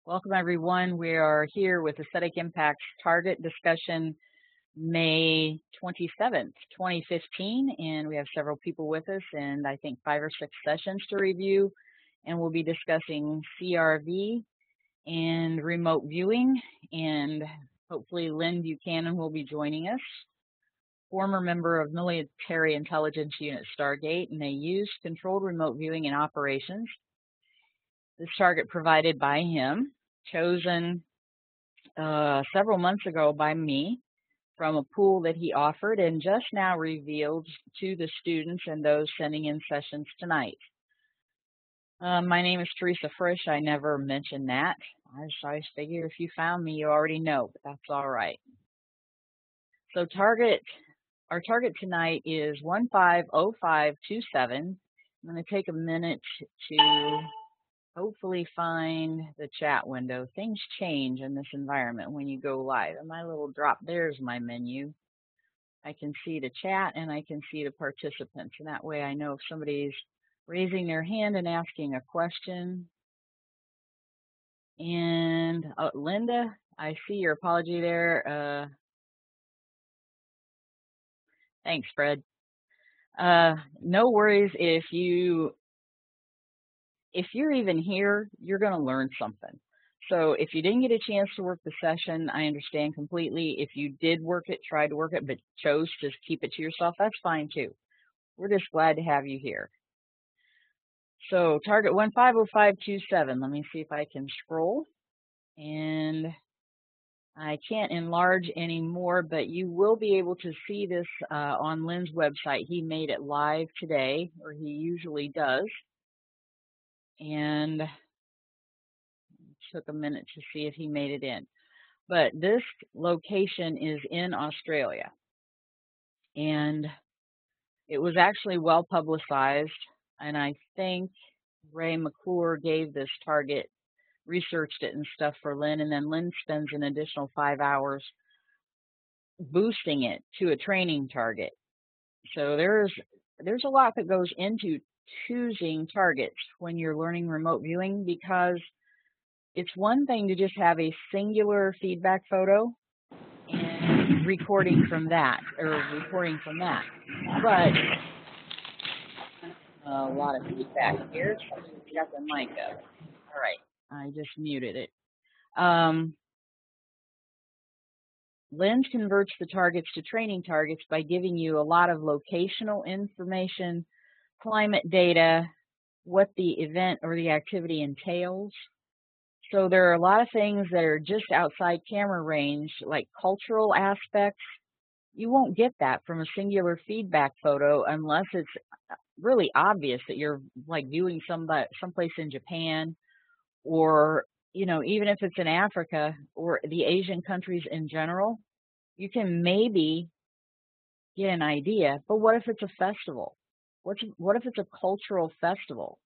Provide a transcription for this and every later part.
Welcome, everyone. We are here with Aesthetic Impacts Target Discussion May 27th, 2015, and we have several people with us and I think 5 or 6 sessions to review, and we'll be discussing CRV and remote viewing, and hopefully Lynn Buchanan will be joining us, former member of Military Intelligence Unit Stargate, and they use controlled remote viewing in operations. This target provided by him, chosen several months ago by me from a pool that he offered and just now revealed to the students and those sending in sessions tonight. My name is Teresa Frisch. I never mentioned that. I figure if you found me, you already know, but that's all right. So our target tonight is 150527. I'm going to take a minute to hopefully find the chat window. Things change in this environment when you go live. And my little drop, there's my menu. I can see the chat and I can see the participants. And that way I know if somebody's raising their hand and asking a question. And Linda, I see your apology there. Thanks, Fred. No worries if you're even here, you're going to learn something. So if you didn't get a chance to work the session, I understand completely. If you did work it, tried to work it, but chose to keep it to yourself, that's fine too. We're just glad to have you here. So target 150527. Let me see if I can scroll. And I can't enlarge anymore, but you will be able to see this on Lynn's website. He made it live today, or he usually does. And it took a minute to see if he made it in. But this location is in Australia. And it was actually well publicized. And I think Ray McClure gave this target, researched it and stuff for Lynn. And then Lynn spends an additional 5 hours boosting it to a training target. So there's a lot that goes into choosing targets when you're learning remote viewing, because it's one thing to just have a singular feedback photo and recording from that, but a lot of feedback here. Somebody's got the mic up. All right, I just muted it. Lens converts the targets to training targets by giving you a lot of locational information, climate data, what the event or the activity entails. So there are a lot of things that are just outside camera range, like cultural aspects. You won't get that from a singular feedback photo unless it's really obvious that you're like viewing someplace in Japan, or even if it's in Africa or the Asian countries in general. You can maybe get an idea, but what if it's a festival? What if it's a cultural festival?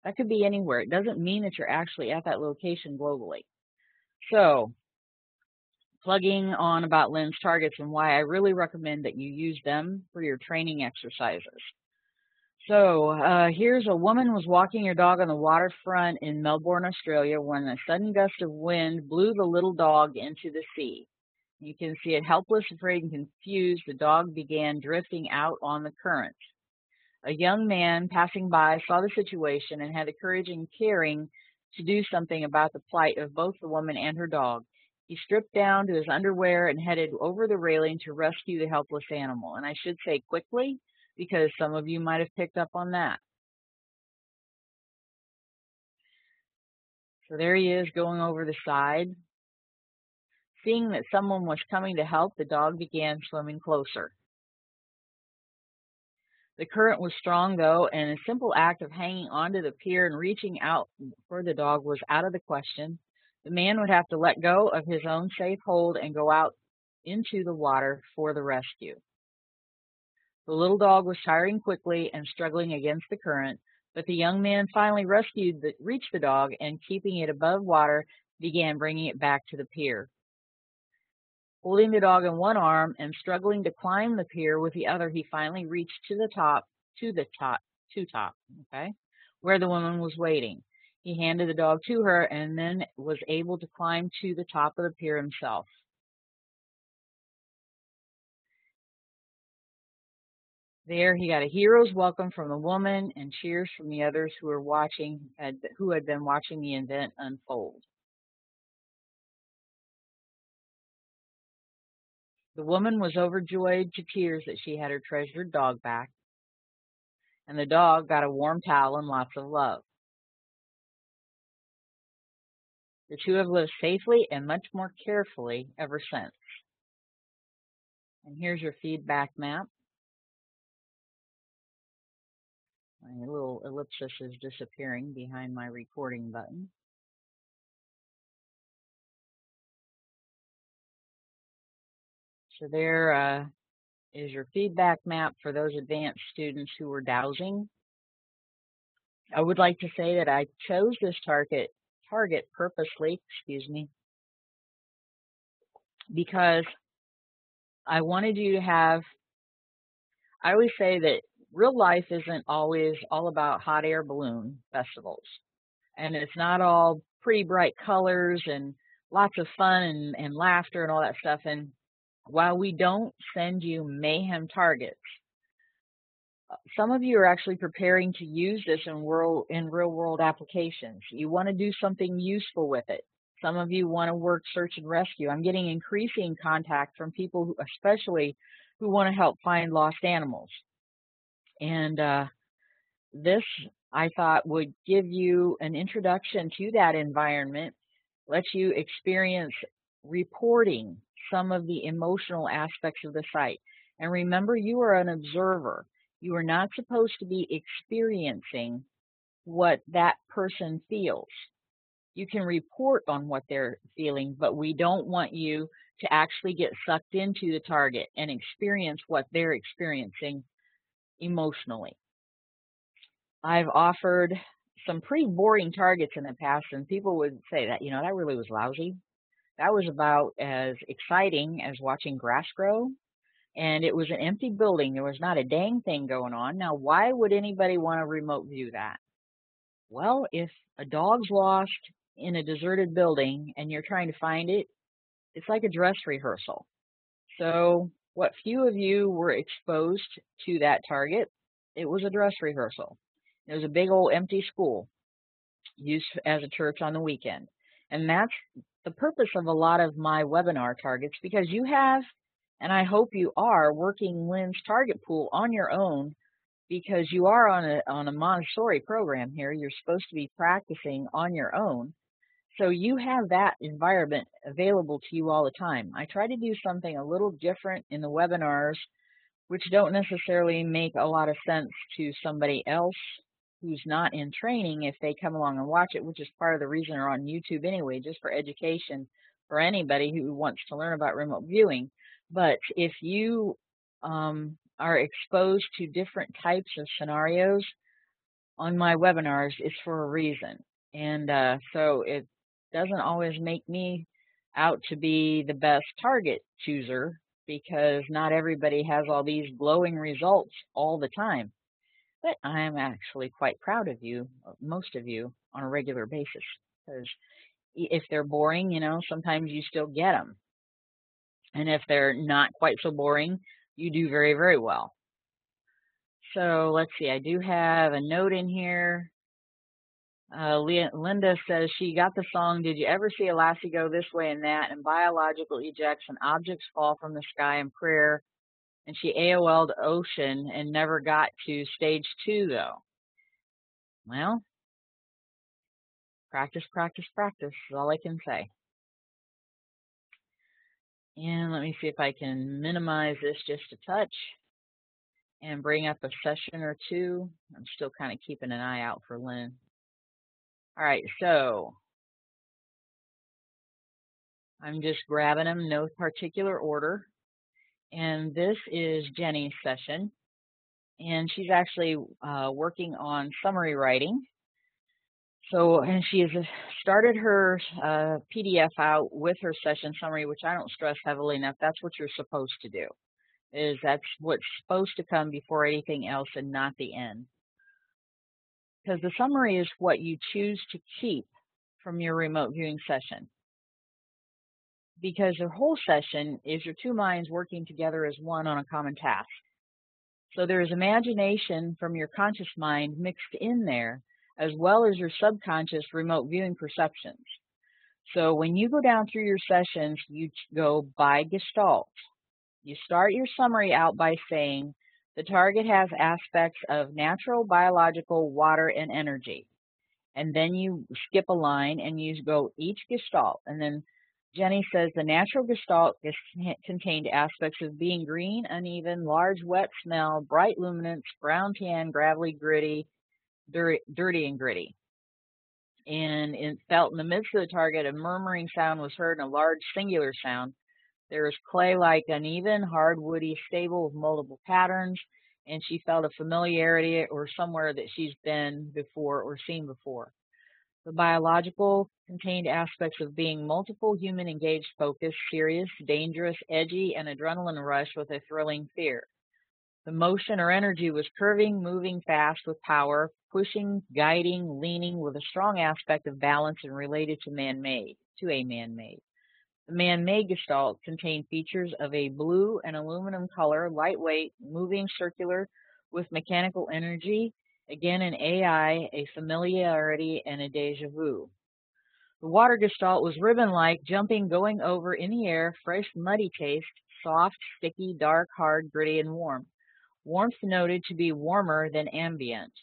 That could be anywhere. It doesn't mean that you're actually at that location globally. So, plugging on about Lynn's targets and why I really recommend that you use them for your training exercises. So, here's a woman was walking her dog on the waterfront in Melbourne, Australia, when a sudden gust of wind blew the little dog into the sea. You can see it helpless, afraid, and confused. The dog began drifting out on the current. A young man passing by saw the situation and had the courage and caring to do something about the plight of both the woman and her dog. He stripped down to his underwear and headed over the railing to rescue the helpless animal. And I should say quickly, because some of you might have picked up on that. So there he is going over the side. Seeing that someone was coming to help, the dog began swimming closer. The current was strong, though, and a simple act of hanging onto the pier and reaching out for the dog was out of the question. The man would have to let go of his own safe hold and go out into the water for the rescue. The little dog was tiring quickly and struggling against the current, but the young man finally reached the dog and, keeping it above water, began bringing it back to the pier. Holding the dog in one arm and struggling to climb the pier with the other, he finally reached to the top, okay, where the woman was waiting. He handed the dog to her and then was able to climb to the top of the pier himself. There, he got a hero's welcome from the woman and cheers from the others who had been watching the event unfold. The woman was overjoyed to tears that she had her treasured dog back, and the dog got a warm towel and lots of love. The two have lived safely and much more carefully ever since. And here's your feedback map. My little ellipsis is disappearing behind my recording button. So there is your feedback map for those advanced students who were dowsing. I would like to say that I chose this target purposely, because I wanted you to have, I always say that real life isn't always all about hot air balloon festivals. And it's not all pretty bright colors and lots of fun and laughter and all that stuff. And while we don't send you mayhem targets, some of you are actually preparing to use this in real world applications. You want to do something useful with it. Some of you want to work search and rescue. I'm getting increasing contact from people, especially who want to help find lost animals. And this, I thought, would give you an introduction to that environment, let you experience reporting some of the emotional aspects of the site. And remember, you are an observer. You are not supposed to be experiencing what that person feels. You can report on what they're feeling, but we don't want you to actually get sucked into the target and experience what they're experiencing emotionally. I've offered some pretty boring targets in the past, and people would say that, that really was lousy. That was about as exciting as watching grass grow, and it was an empty building. There was not a dang thing going on. Now, why would anybody want to remote view that? Well, if a dog's lost in a deserted building and you're trying to find it, it's like a dress rehearsal. So what few of you were exposed to that target, it was a dress rehearsal. It was a big old empty school used as a church on the weekend. And that's the purpose of a lot of my webinar targets, because you have, and I hope you are, working Lynn's target pool on your own, because you are on a Montessori program here. You're supposed to be practicing on your own. So you have that environment available to you all the time. I try to do something a little different in the webinars, which don't necessarily make a lot of sense to somebody else who's not in training if they come along and watch it, which is part of the reason they're on YouTube anyway, just for education for anybody who wants to learn about remote viewing. But if you are exposed to different types of scenarios on my webinars, it's for a reason. And so it doesn't always make me out to be the best target chooser, because not everybody has all these glowing results all the time. But I am actually quite proud of you, most of you, on a regular basis, because if they're boring, sometimes you still get them. And if they're not quite so boring, you do very, very well. So let's see, I do have a note in here. Linda says she got the song, "Did you ever see a lassie go this way and that, and biological ejects and objects fall from the sky in prayer?" And she AOL'd Ocean and never got to stage 2, though. Well, practice, practice, practice is all I can say. And let me see if I can minimize this just a touch and bring up a session or two. I'm still kind of keeping an eye out for Lynn. All right, so I'm just grabbing them, no particular order. And this is Jenny's session. And she's actually working on summary writing. So, and she has started her PDF out with her session summary, which I don't stress heavily enough. That's what you're supposed to do. That's what's supposed to come before anything else and not the end. because the summary is what you choose to keep from your remote viewing session. Because the whole session is your two minds working together as one on a common task. So there is imagination from your conscious mind mixed in there, as well as your subconscious remote viewing perceptions. So when you go down through your sessions, you go by gestalt. You start your summary out by saying, the target has aspects of natural, biological, water, and energy. And then you skip a line and you go each gestalt. And then Jenny says the natural gestalt contained aspects of being green, uneven, large, wet smell, bright luminance, brown tan, gravelly, gritty, dirty and gritty. And it felt in the midst of the target, a murmuring sound was heard and a large singular sound. There is clay-like, uneven, hard, woody, stable with multiple patterns, and she felt a familiarity or somewhere that she's been before or seen before. The biological contained aspects of being multiple, human, engaged, focused, serious, dangerous, edgy, and adrenaline rush with a thrilling fear. The motion or energy was curving, moving fast with power, pushing, guiding, leaning with a strong aspect of balance and related to man-made, a man-made. The man-made gestalt contained features of a blue and aluminum color, lightweight, moving, circular, with mechanical energy, again an AI, a familiarity, and a déjà vu. The water gestalt was ribbon-like, jumping, going over in the air, fresh, muddy taste, soft, sticky, dark, hard, gritty, and warm. Warmth noted to be warmer than ambient.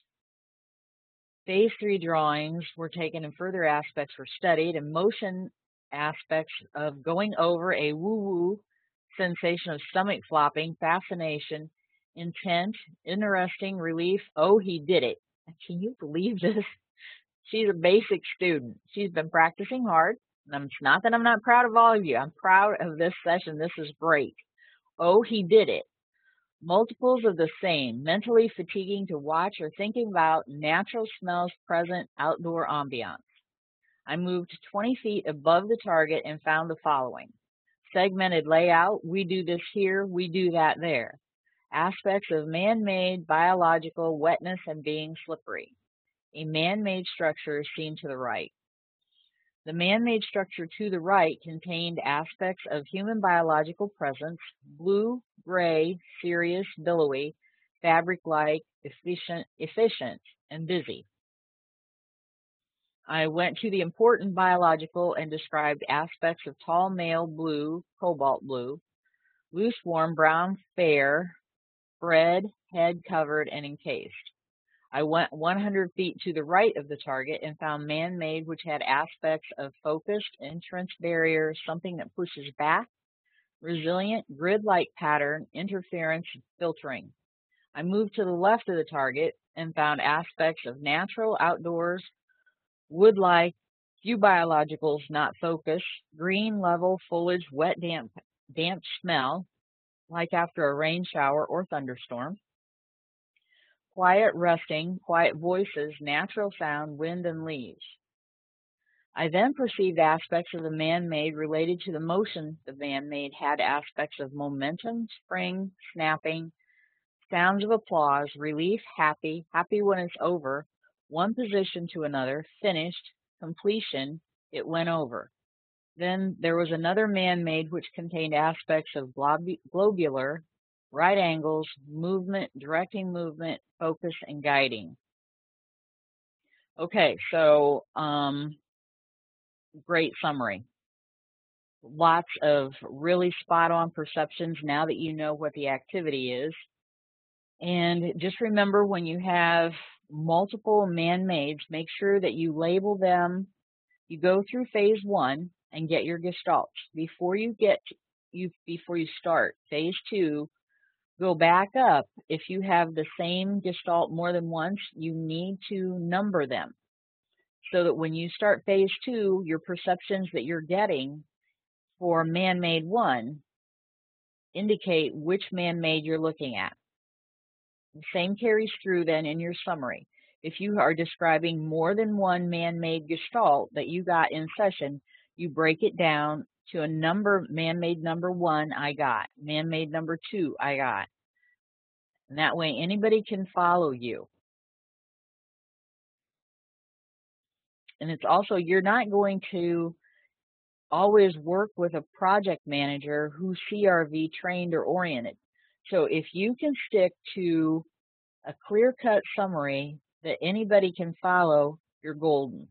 Phase 3 drawings were taken and further aspects were studied, and motion aspects of going over a woo-woo, sensation of stomach flopping, fascination, intent, interesting, relief. Oh, he did it. Can you believe this? She's a basic student. She's been practicing hard. And it's not that I'm not proud of all of you. I'm proud of this session. This is great. Oh, he did it. Multiples of the same, mentally fatiguing to watch or thinking about, natural smells present, outdoor ambiance. I moved 20 feet above the target and found the following. Segmented layout, we do this here, we do that there. Aspects of man-made, biological, wetness, and being slippery. A man-made structure is seen to the right. The man-made structure to the right contained aspects of human biological presence, blue, gray, serious, billowy, fabric-like, efficient, and busy. I went to the important biological and described aspects of tall male blue, cobalt blue, loose warm brown fair, spread, head covered and encased. I went 100 feet to the right of the target and found man-made, which had aspects of focused, entrance barrier, something that pushes back, resilient, grid-like pattern, interference, filtering. I moved to the left of the target and found aspects of natural, outdoors, wood-like, few biologicals not focused, green level foliage, wet, damp smell, like after a rain shower or thunderstorm. Quiet resting, quiet voices, natural sound, wind and leaves. I then perceived aspects of the man-made related to the motion the man-made had aspects of momentum, spring, snapping, sounds of applause, relief, happy, happy when it's over, one position to another, finished, completion, it went over. Then there was another man-made which contained aspects of globular, right angles, movement, directing movement, focus, and guiding. Okay, so great summary. Lots of really spot-on perceptions now that you know what the activity is. And just remember, when you have multiple man-mades, make sure that you label them. You go through phase 1 and get your gestalts. Before you start phase 2, go back up. If you have the same gestalt more than once, you need to number them so that when you start phase 2, your perceptions that you're getting for man-made 1 indicate which man-made you're looking at. The same carries through then in your summary. If you are describing more than one man-made gestalt that you got in session, you break it down to a number. Man-made number 1 I got, man-made number 2 I got. And that way anybody can follow you. And it's also, you're not going to always work with a project manager who's CRV trained or oriented. So if you can stick to a clear-cut summary that anybody can follow, you're golden.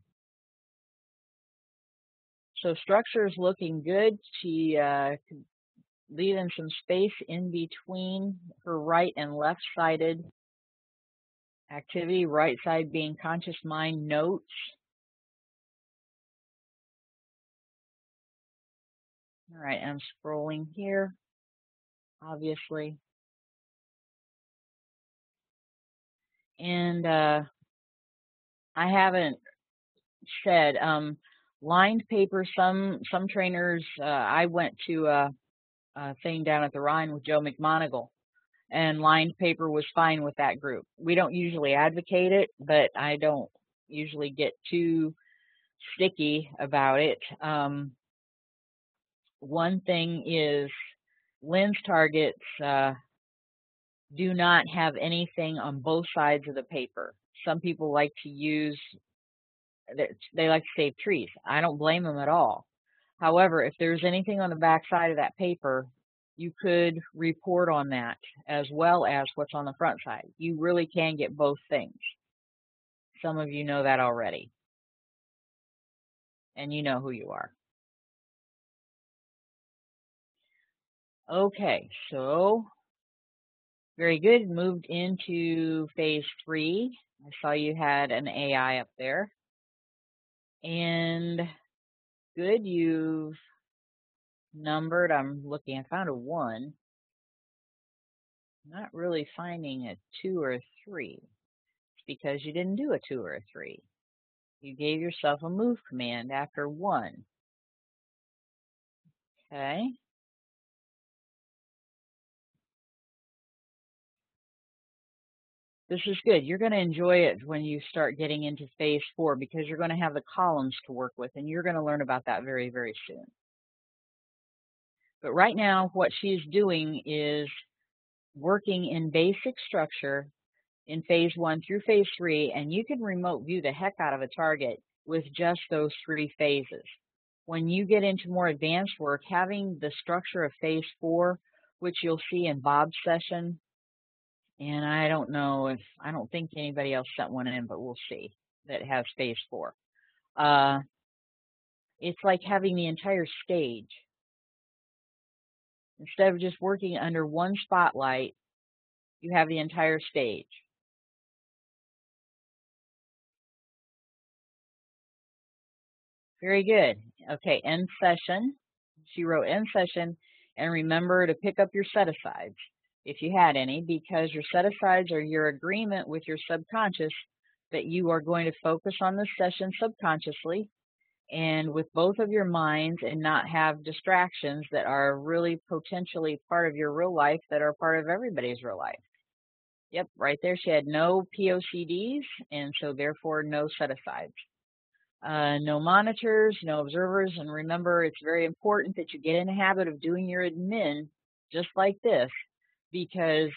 So structure is looking good. She leaving some space in between her right and left-sided activity, right side being conscious mind notes. All right, I'm scrolling here, obviously. And I haven't said, lined paper, some trainers, I went to a thing down at the Rhine with Joe McMonigal, and lined paper was fine with that group. We don't usually advocate it, but I don't usually get too sticky about it. One thing is lens targets do not have anything on both sides of the paper. Some people like to use, they like to save trees. I don't blame them at all. However, if there's anything on the back side of that paper, you could report on that as well as what's on the front side. You really can get both things. Some of you know that already. And you know who you are. Okay, so very good. Moved into phase 3. I saw you had an AI up there. And good, you've numbered. I'm looking, I found a 1. Not really finding a 2 or a 3. It's because you didn't do a 2 or a 3. You gave yourself a move command after 1. Okay. This is good. You're going to enjoy it when you start getting into phase 4 because you're going to have the columns to work with, and you're going to learn about that very, very soon. But right now, what she's doing is working in basic structure in phase 1 through phase 3, and you can remote view the heck out of a target with just those 3 phases. When you get into more advanced work, having the structure of phase 4, which you'll see in Bob's session, and I don't think anybody else sent one in, but we'll see, that has phase 4. It's like having the entire stage. Instead of just working under one spotlight, you have the entire stage. Very good. Okay, end session. She wrote end session, and remember to pick up your set-asides, if you had any, because your set-asides are your agreement with your subconscious that you are going to focus on this session subconsciously and with both of your minds and not have distractions that are really potentially part of your real life that are part of everybody's real life. Yep, right there she had no POCDs, and so therefore no set-asides. No monitors, no observers, and remember, it's very important that you get in the habit of doing your admin just like this, because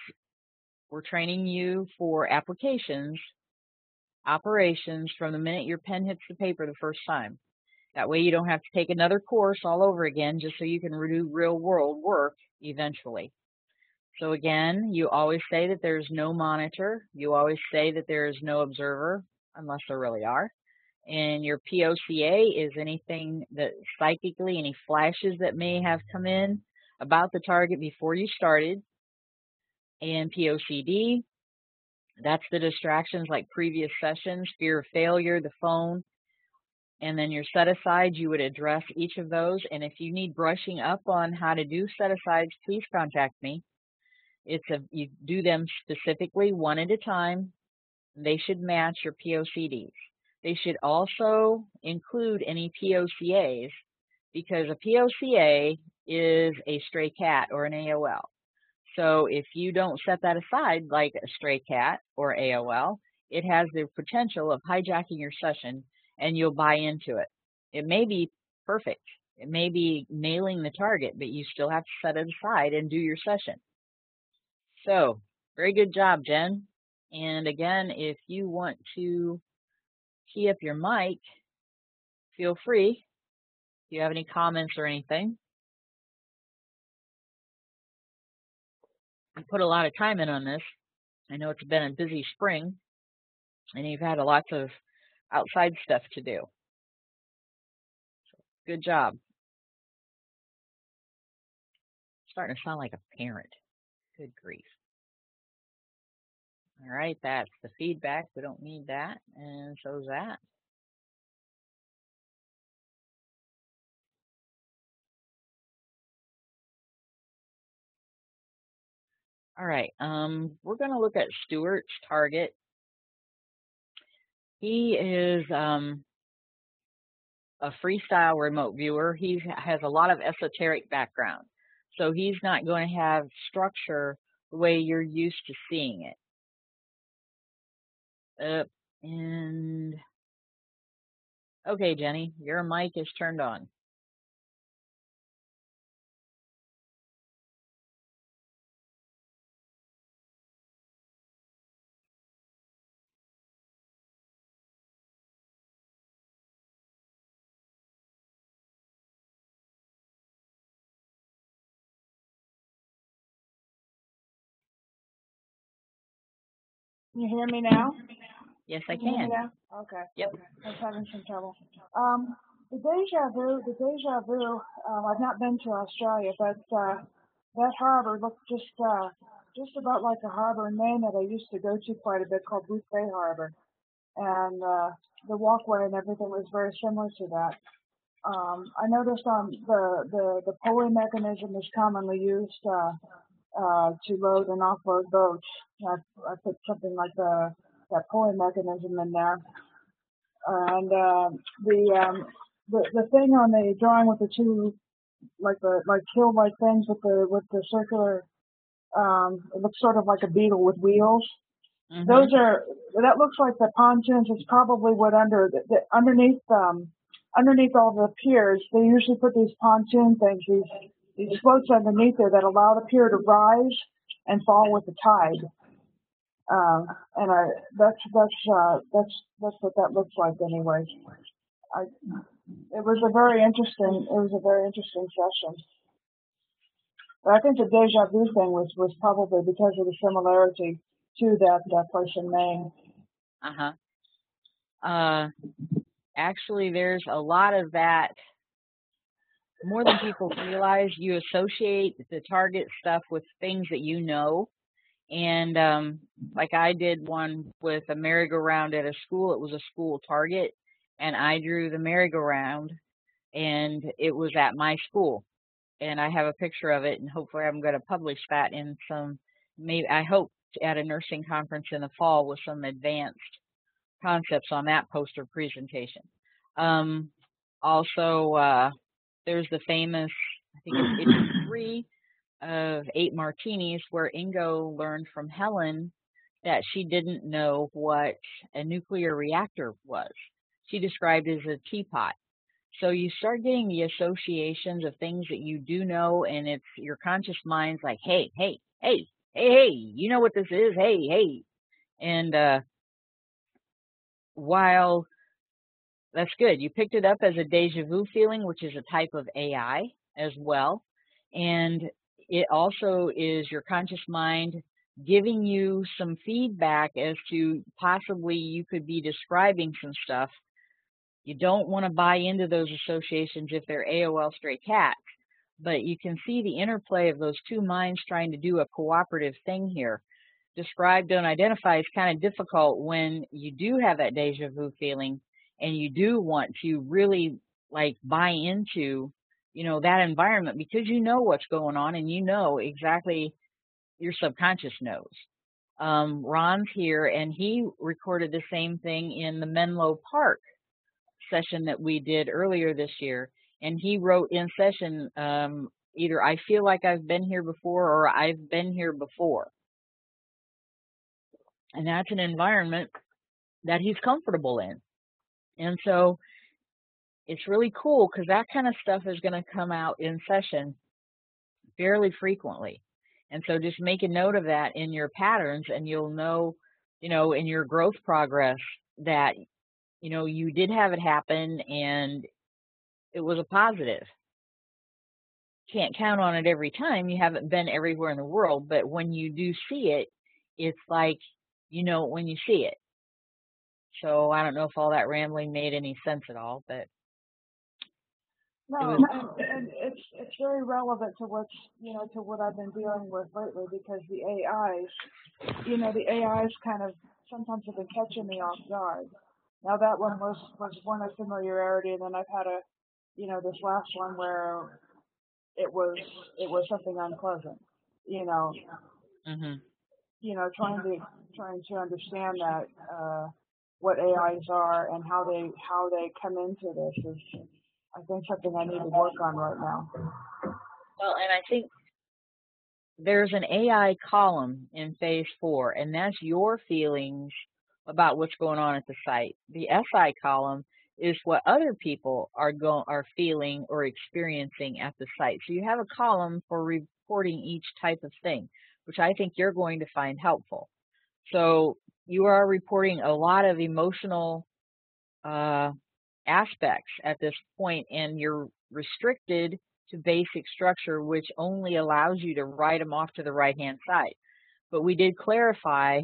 we're training you for applications, operations from the minute your pen hits the paper the first time. That way you don't have to take another course all over again just so you can do real world work eventually. So again, you always say that there's no monitor. You always say that there is no observer, unless there really are. And your POCA is anything that psychically, any flashes that may have come in about the target before you started. And POCD, that's the distractions like previous sessions, fear of failure, the phone. And then your set-asides, you would address each of those. And if you need brushing up on how to do set-asides, please contact me. You do them specifically one at a time. They should match your POCDs. They should also include any POCAs, because a POCA is a stray cat or an AOL. So if you don't set that aside like a stray cat or AOL, it has the potential of hijacking your session and you'll buy into it. It may be perfect. It may be nailing the target, but you still have to set it aside and do your session. So, very good job, Jen. And again, if you want to key up your mic, feel free if you have any comments or anything. I put a lot of time in on this. I know it's been a busy spring, and you've had lots of outside stuff to do. Good job. Starting to sound like a parent. Good grief. All right, that's the feedback. We don't need that, and so's that. All right, we're going to look at Stuart's target. He is a freestyle remote viewer. He has a lot of esoteric background, so he's not going to have structure the way you're used to seeing it. And okay, Jenny, your mic is turned on. Can you hear me now? Yes, I Can you hear can. me now? Okay. Yep. I was having some trouble. The deja vu, I've not been to Australia, but that harbor looked just about like a harbor in Maine that I used to go to quite a bit called Booth Bay Harbor. And the walkway and everything was very similar to that. I noticed the pulley mechanism is commonly used to load and offload boats. I put something like that pulley mechanism in there. And the thing on the drawing with the two like hill-like things with the circular, it looks sort of like a beetle with wheels. Mm-hmm. That looks like the pontoons. It's probably what underneath all the piers, they usually put these pontoon things, these floats underneath there that allow the pier to rise and fall with the tide. And that's what that looks like anyway. It was a very interesting session. But I think the deja vu thing was probably because of the similarity to that place in Maine. Actually, there's a lot of that. More than people realize, you associate the target stuff with things that you know. And like I did one with a merry-go-round at a school. It was a school target, and I drew the merry-go-round, and it was at my school. And I have a picture of it, and hopefully I'm going to publish that in I hope at a nursing conference in the fall with some advanced concepts on that poster presentation. Also, there's the famous, I think it's issue 3 of 8 Martinis, where Ingo learned from Helen that she didn't know what a nuclear reactor was. She described it as a teapot. So you start getting the associations of things that you do know, and it's your conscious mind's like, hey, you know what this is, hey. And while that's good, you picked it up as a deja vu feeling, which is a type of AI as well. And it also is your conscious mind giving you some feedback as to possibly you could be describing some stuff. You don't want to buy into those associations if they're AOL stray cats, but you can see the interplay of those two minds trying to do a cooperative thing here. Describe, don't identify is kind of difficult when you do have that deja vu feeling and you do want to really like buy into, that environment, because you know what's going on and you know exactly, your subconscious knows. Ron's here, and he recorded the same thing in the Menlo Park session that we did earlier this year, and he wrote in session either I feel like I've been here before or I've been here before. And that's an environment that he's comfortable in. And so it's really cool because that kind of stuff is going to come out in session fairly frequently. And so just make a note of that in your patterns, and you'll know, in your growth progress that, you did have it happen and it was a positive. Can't count on it every time. You haven't been everywhere in the world, but when you do see it, it's like you know it when you see it. So I don't know if all that rambling made any sense at all, but it No, was. and it's very relevant to to what I've been dealing with lately because the AIs kind of sometimes have been catching me off guard. Now that one was one of familiarity, and then I've had this last one where it was something unpleasant. You know, Mhm. trying to understand that what AIs are and how they come into this is, I think, something I need to work on right now. Well, and I think there's an AI column in phase 4, and that's your feelings about what's going on at the site. The SI column is what other people are feeling or experiencing at the site. So you have a column for reporting each type of thing, which I think you're going to find helpful. So you are reporting a lot of emotional uh, aspects at this point, and you're restricted to basic structure, which only allows you to write them off to the right-hand side. But we did clarify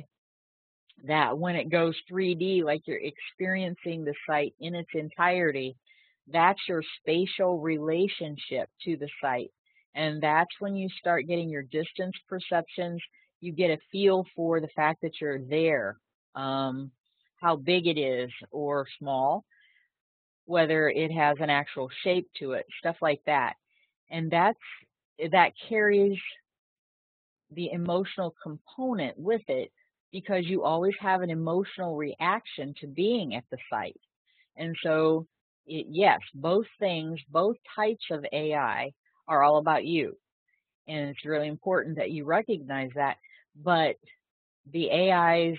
that when it goes 3D, like you're experiencing the site in its entirety, that's your spatial relationship to the site. And that's when you start getting your distance perceptions. You get a feel for the fact that you're there, how big it is or small, whether it has an actual shape to it, stuff like that. And that carries the emotional component with it because you always have an emotional reaction to being at the site. And so, yes, both things, both types of AI are all about you. And it's really important that you recognize that. But the AIs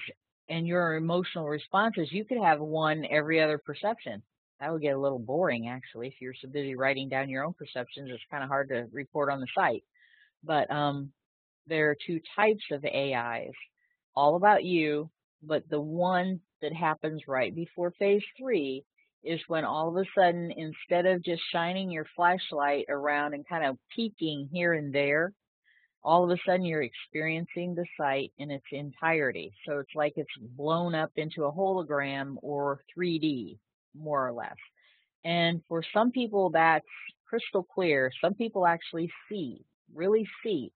and your emotional responses, you could have one every other perception. That would get a little boring, actually. If you're so busy writing down your own perceptions, it's kind of hard to report on the site. But there are two types of AIs, all about you, but the one that happens right before phase 3 is when all of a sudden, instead of just shining your flashlight around and kind of peeking here and there, all of a sudden you're experiencing the site in its entirety. So it's like it's blown up into a hologram or 3D, more or less. And for some people, that's crystal clear. Some people actually see, really see.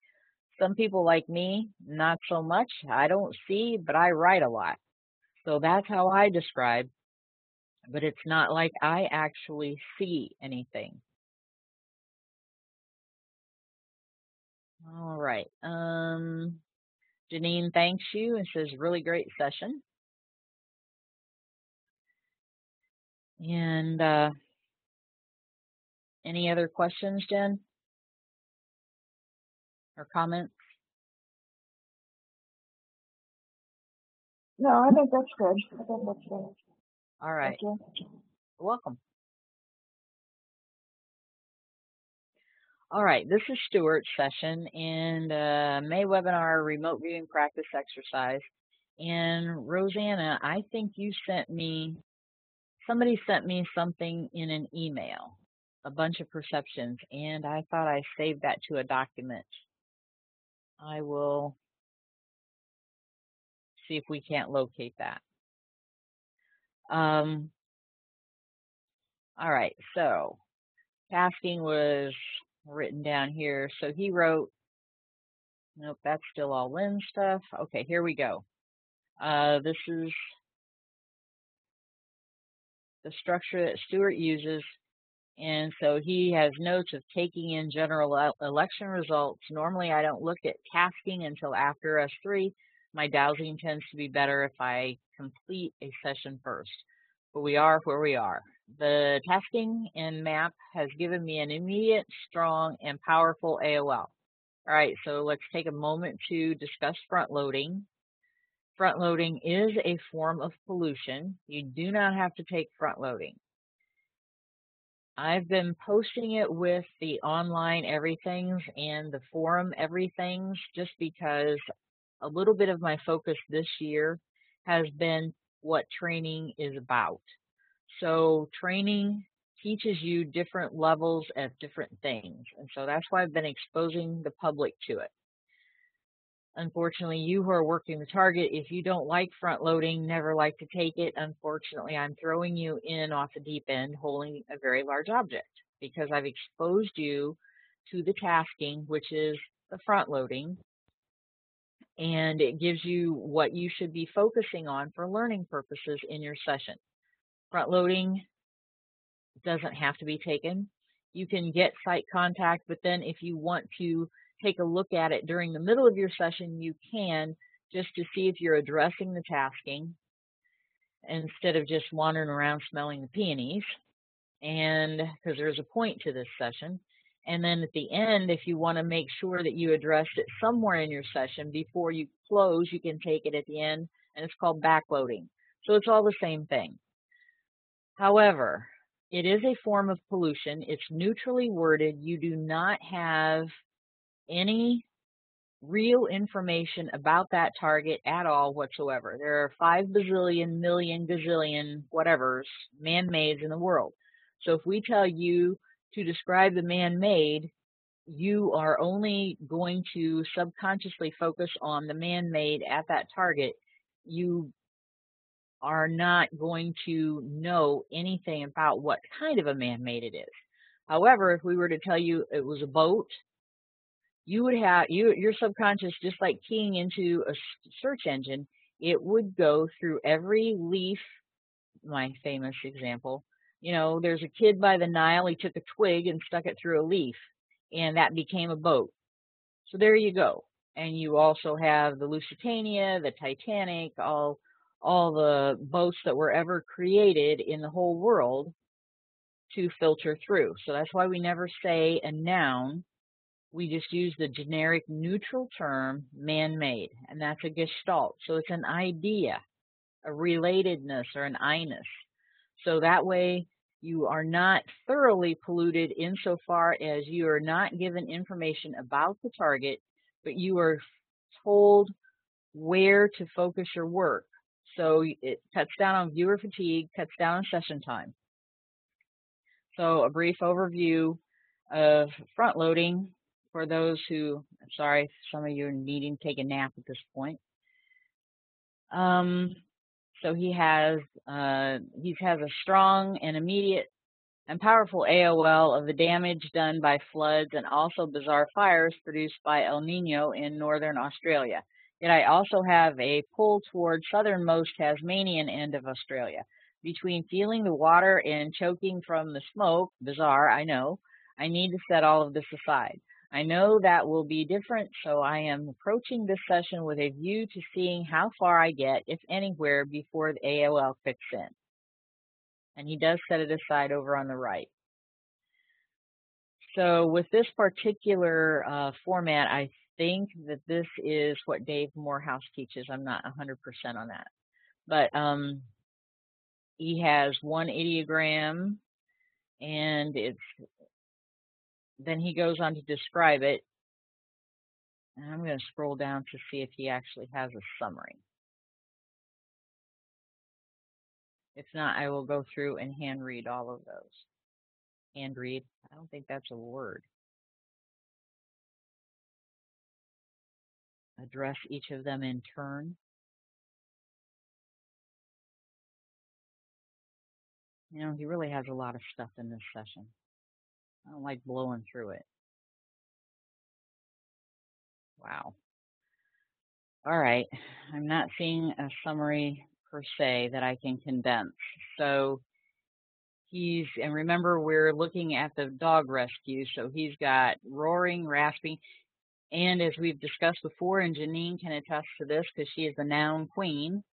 Some people like me, not so much. I don't see, but I write a lot. So that's how I describe, but it's not like I actually see anything. All right. Janine thanks you and says, really great session. And any other questions, Jen? Or comments? No, I think that's good. I think that's good. All right. Thank you. You're welcome. All right, this is Stuart's session and May webinar remote viewing practice exercise. And Rosanna, I think somebody sent me something in an email, a bunch of perceptions, and I thought I saved that to a document. I will see if we can't locate that. All right, so tasking was written down here. So he wrote, nope, that's still all Lynn stuff. Okay, here we go. This is the structure that Stuart uses. And so he has notes of taking in general election results. Normally, I don't look at tasking until after S3. My dowsing tends to be better if I complete a session first. But we are where we are. The tasking in MAP has given me an immediate, strong, and powerful AOL. All right, so let's take a moment to discuss front loading. Front loading is a form of pollution. You do not have to take front loading. I've been posting it with the online everythings and the forum everythings just because a little bit of my focus this year has been what training is about. So training teaches you different levels of different things. And so that's why I've been exposing the public to it. Unfortunately, you who are working the target, if you don't like front loading, never like to take it, unfortunately, I'm throwing you in off the deep end holding a very large object because I've exposed you to the tasking, which is the front loading, and it gives you what you should be focusing on for learning purposes in your session. Front loading doesn't have to be taken. You can get site contact, but then if you want to take a look at it during the middle of your session, you can, just to see if you're addressing the tasking instead of just wandering around smelling the peonies, and because there's a point to this session. And then at the end, if you want to make sure that you addressed it somewhere in your session before you close, you can take it at the end, and it's called backloading. So it's all the same thing. However, it is a form of pollution. It's neutrally worded. You do not have any real information about that target at all whatsoever. There are 5 bazillion, million, gazillion, whatevers, man-mades in the world. So if we tell you to describe the man-made, you are only going to subconsciously focus on the man-made at that target. You are not going to know anything about what kind of a man-made it is. However, if we were to tell you it was a boat, you would have your subconscious, just like keying into a search engine, it would go through every leaf. My famous example, there's a kid by the Nile. He took a twig and stuck it through a leaf, and that became a boat. So there you go. And you also have the Lusitania, the Titanic, all the boats that were ever created in the whole world to filter through. So that's why we never say a noun. We just use the generic neutral term man-made, and that's a gestalt. So it's an idea, a relatedness, or an I-ness. So that way you are not thoroughly polluted insofar as you are not given information about the target, but you are told where to focus your work. So it cuts down on viewer fatigue, cuts down on session time. So a brief overview of front loading for those who, I'm sorry, some of you are needing to take a nap at this point. So he has a strong and immediate and powerful AOL of the damage done by floods and also bizarre fires produced by El Nino in northern Australia. Yet I also have a pull toward southernmost Tasmanian end of Australia. Between feeling the water and choking from the smoke, bizarre, I know, I need to set all of this aside. I know that will be different, so I am approaching this session with a view to seeing how far I get, if anywhere, before the AOL kicks in. And he does set it aside over on the right. So with this particular format, I think that this is what Dave Morehouse teaches. I'm not 100% on that. But he has one ideogram, and then he goes on to describe it. And I'm going to scroll down to see if he actually has a summary. If not, I will go through and hand read all of those. Hand read? I don't think that's a word. Address each of them in turn. He really has a lot of stuff in this session. I don't like blowing through it. Wow. All right. I'm not seeing a summary per se that I can condense. So and remember, we're looking at the dog rescue. So he's got roaring, rasping, and as we've discussed before, and Janine can attest to this because she is the noun queen,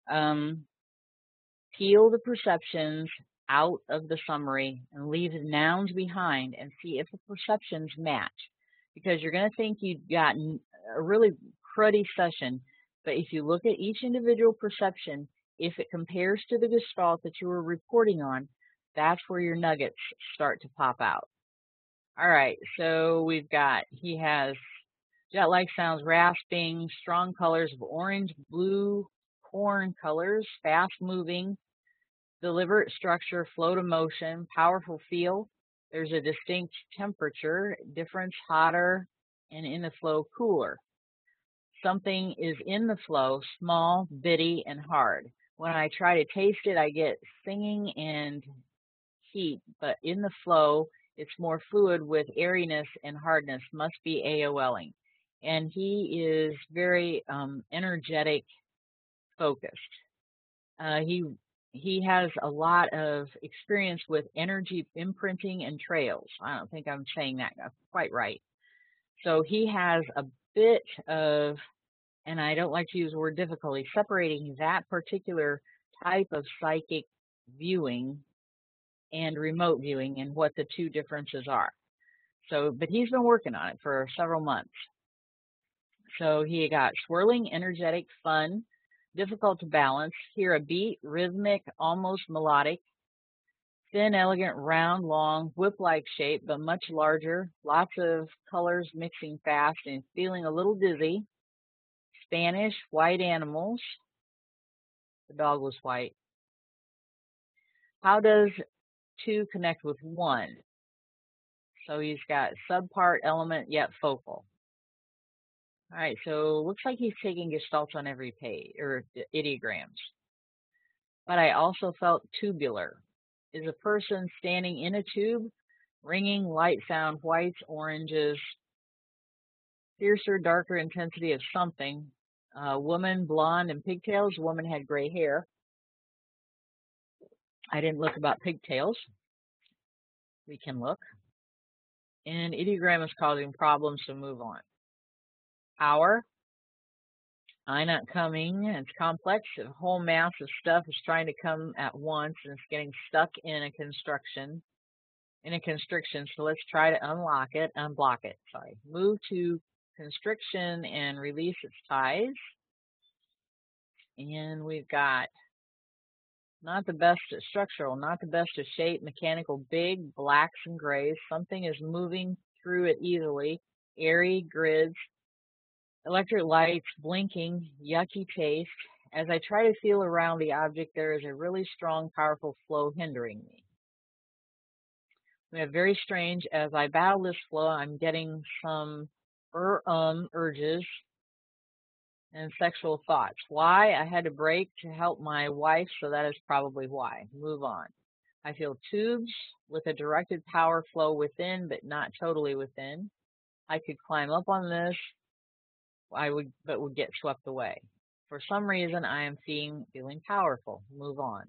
peel the perceptions out of the summary and leave the nouns behind and see if the perceptions match. Because you're going to think you've gotten a really cruddy session, but if you look at each individual perception, if it compares to the gestalt that you were reporting on, that's where your nuggets start to pop out. All right, so we've got, he has jet-like sounds, rasping, strong colors of orange, blue, corn colors, fast-moving, Deliberate structure, flow to motion, powerful feel. There's a distinct temperature difference, hotter, and in the flow, cooler. Something is in the flow, small, bitty, and hard. When I try to taste it, I get singing and heat, but in the flow, it's more fluid with airiness and hardness. Must be AOLing. And he is very energetic focused. He has a lot of experience with energy imprinting and trails. I don't think I'm saying that quite right. So he has a bit of, and I don't like to use the word difficulty, separating that particular type of psychic viewing and remote viewing and what the two differences are. So, but he's been working on it for several months. So he got swirling, energetic, fun, difficult to balance, hear a beat, rhythmic, almost melodic, thin, elegant, round, long, whip-like shape, but much larger, lots of colors mixing fast and feeling a little dizzy. Spanish, white animals. The dog was white. How does two connect with one? So he's got subpart, element, yet focal. All right, so looks like he's taking gestalts on every page, or ideograms. But I also felt tubular. Is a person standing in a tube, ringing, light sound, whites, oranges, fiercer, darker intensity of something. Woman, blonde and pigtails. Woman had gray hair. I didn't look about pigtails. We can look. And ideogram is causing problems, so move on. Power. I not coming. It's complex. A whole mass of stuff is trying to come at once, and it's getting stuck in a constriction. So let's try to unblock it. Sorry. Move to constriction and release its ties. And we've got not the best at structural, not the best of shape, mechanical, big, blacks and grays. Something is moving through it easily. Airy grids, electric lights, blinking, yucky taste. As I try to feel around the object, there is a really strong, powerful flow hindering me. We have very strange, as I battle this flow, I'm getting some urges and sexual thoughts. Why? I had to break to help my wife, so that is probably why. Move on. I feel tubes with a directed power flow within, but not totally within. I could climb up on this, but would get swept away. For some reason, I am feeling powerful. Move on.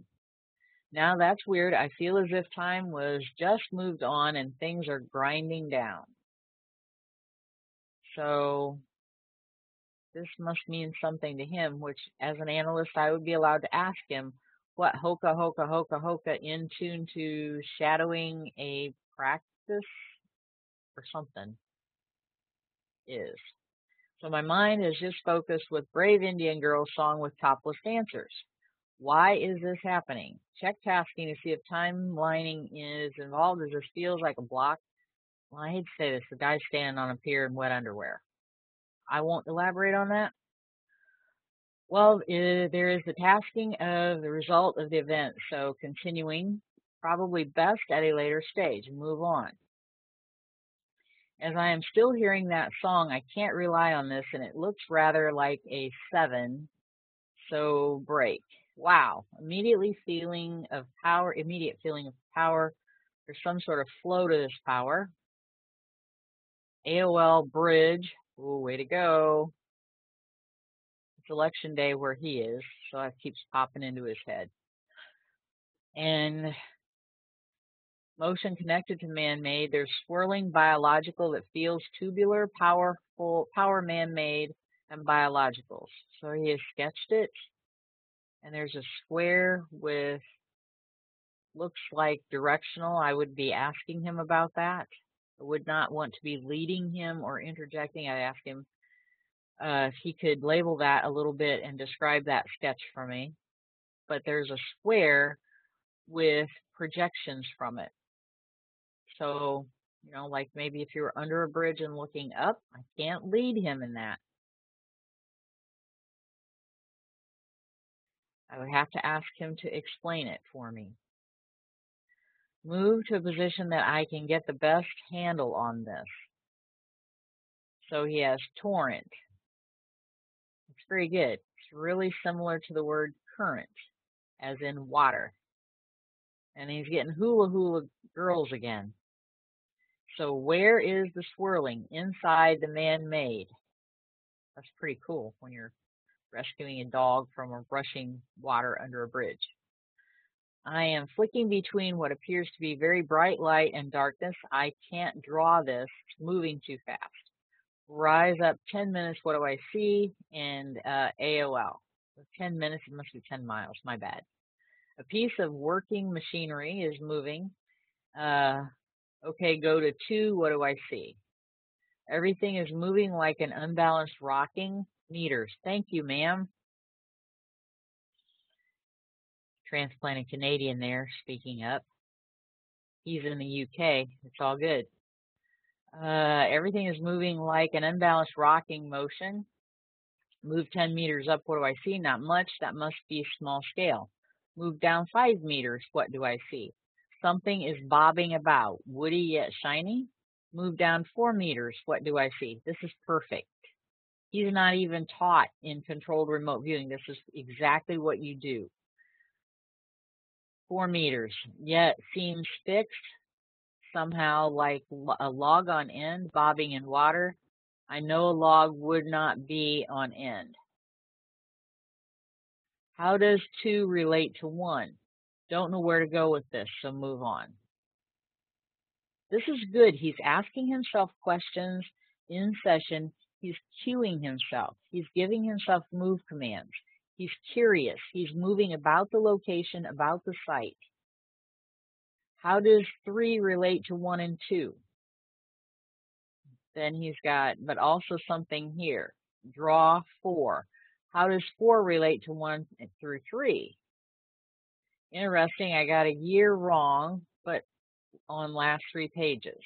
Now that's weird. I feel as if time was just moved on and things are grinding down. So this must mean something to him, which as an analyst, I would be allowed to ask him what hoka, hoka, hoka, hoka in tune to shadowing a practice or something is. So my mind is just focused with Brave Indian Girl song with topless dancers. Why is this happening? Check tasking to see if timelining is involved, as this feels like a block. Well, I hate to say this, the guy's standing on a pier in wet underwear. I won't elaborate on that. Well, there is the tasking of the result of the event, so continuing, probably best at a later stage. Move on. As I am still hearing that song, I can't rely on this, and it looks rather like a 7, so break. Wow. Immediate feeling of power. There's some sort of flow to this power. AOL bridge. Ooh, way to go. It's election day where he is, so that keeps popping into his head. And motion connected to man-made. There's swirling biological that feels tubular, power man-made, and biologicals. So he has sketched it. And there's a square with, looks like directional. I would be asking him about that. I would not want to be leading him or interjecting. I'd ask him if he could label that a little bit and describe that sketch for me. But there's a square with projections from it. So, like maybe if you were under a bridge and looking up, I can't lead him in that. I would have to ask him to explain it for me. Move to a position that I can get the best handle on this. So he has torrent. It's very good. It's really similar to the word current, as in water. And he's getting hula hula girls again. So where is the swirling? Inside the man-made. That's pretty cool when you're rescuing a dog from a rushing water under a bridge. I am flicking between what appears to be very bright light and darkness. I can't draw this. It's moving too fast. Rise up 10 minutes. What do I see? And AOL. 10 minutes. It must be 10 miles. My bad. A piece of working machinery is moving. Okay, go to 2. What do I see? Everything is moving like an unbalanced rocking. Meters. Thank you, ma'am. Transplanted Canadian there, speaking up. He's in the UK. It's all good. Everything is moving like an unbalanced rocking motion. Move 10 meters up. What do I see? Not much. That must be small scale. Move down 5 meters. What do I see? Something is bobbing about. Woody yet shiny. Move down 4 meters. What do I see? This is perfect. He's not even taught in controlled remote viewing. This is exactly what you do. 4 meters. Yet seems fixed. Somehow like a log on end bobbing in water. I know a log would not be on end. How does 2 relate to 1? Don't know where to go with this, so move on. This is good. He's asking himself questions in session. He's cueing himself. He's giving himself move commands. He's curious. He's moving about the location, about the site. How does 3 relate to 1 and 2? Then he's got, but also something here. Draw 4. How does 4 relate to 1 through 3? Interesting, I got a year wrong, but on last 3 pages.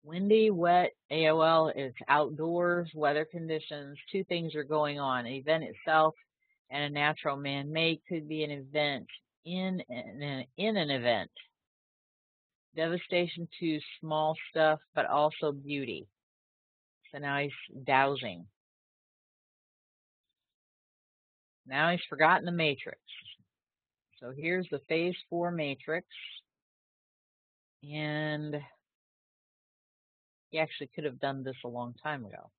Windy, wet, AOL is outdoors, weather conditions. 2 things are going on. An event itself and a natural man-made could be an event in an event. Devastation to small stuff, but also beauty. So now he's dowsing. Now he's forgotten the matrix. So here's the phase 4 matrix. And he actually could have done this a long time ago.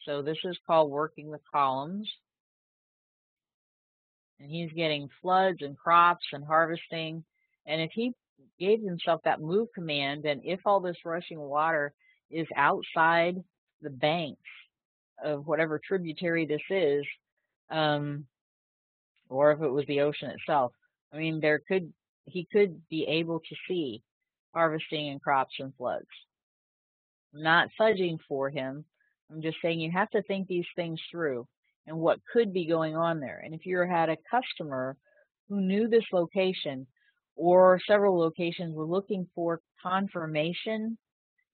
So this is called working the columns. And he's getting floods and crops and harvesting. And if he gave himself that move command, and if all this rushing water is outside the banks of whatever tributary this is, or if it was the ocean itself, I mean, he could be able to see harvesting and crops and floods. I'm not fudging for him. I'm just saying you have to think these things through and what could be going on there. And if you had a customer who knew this location or several locations were looking for confirmation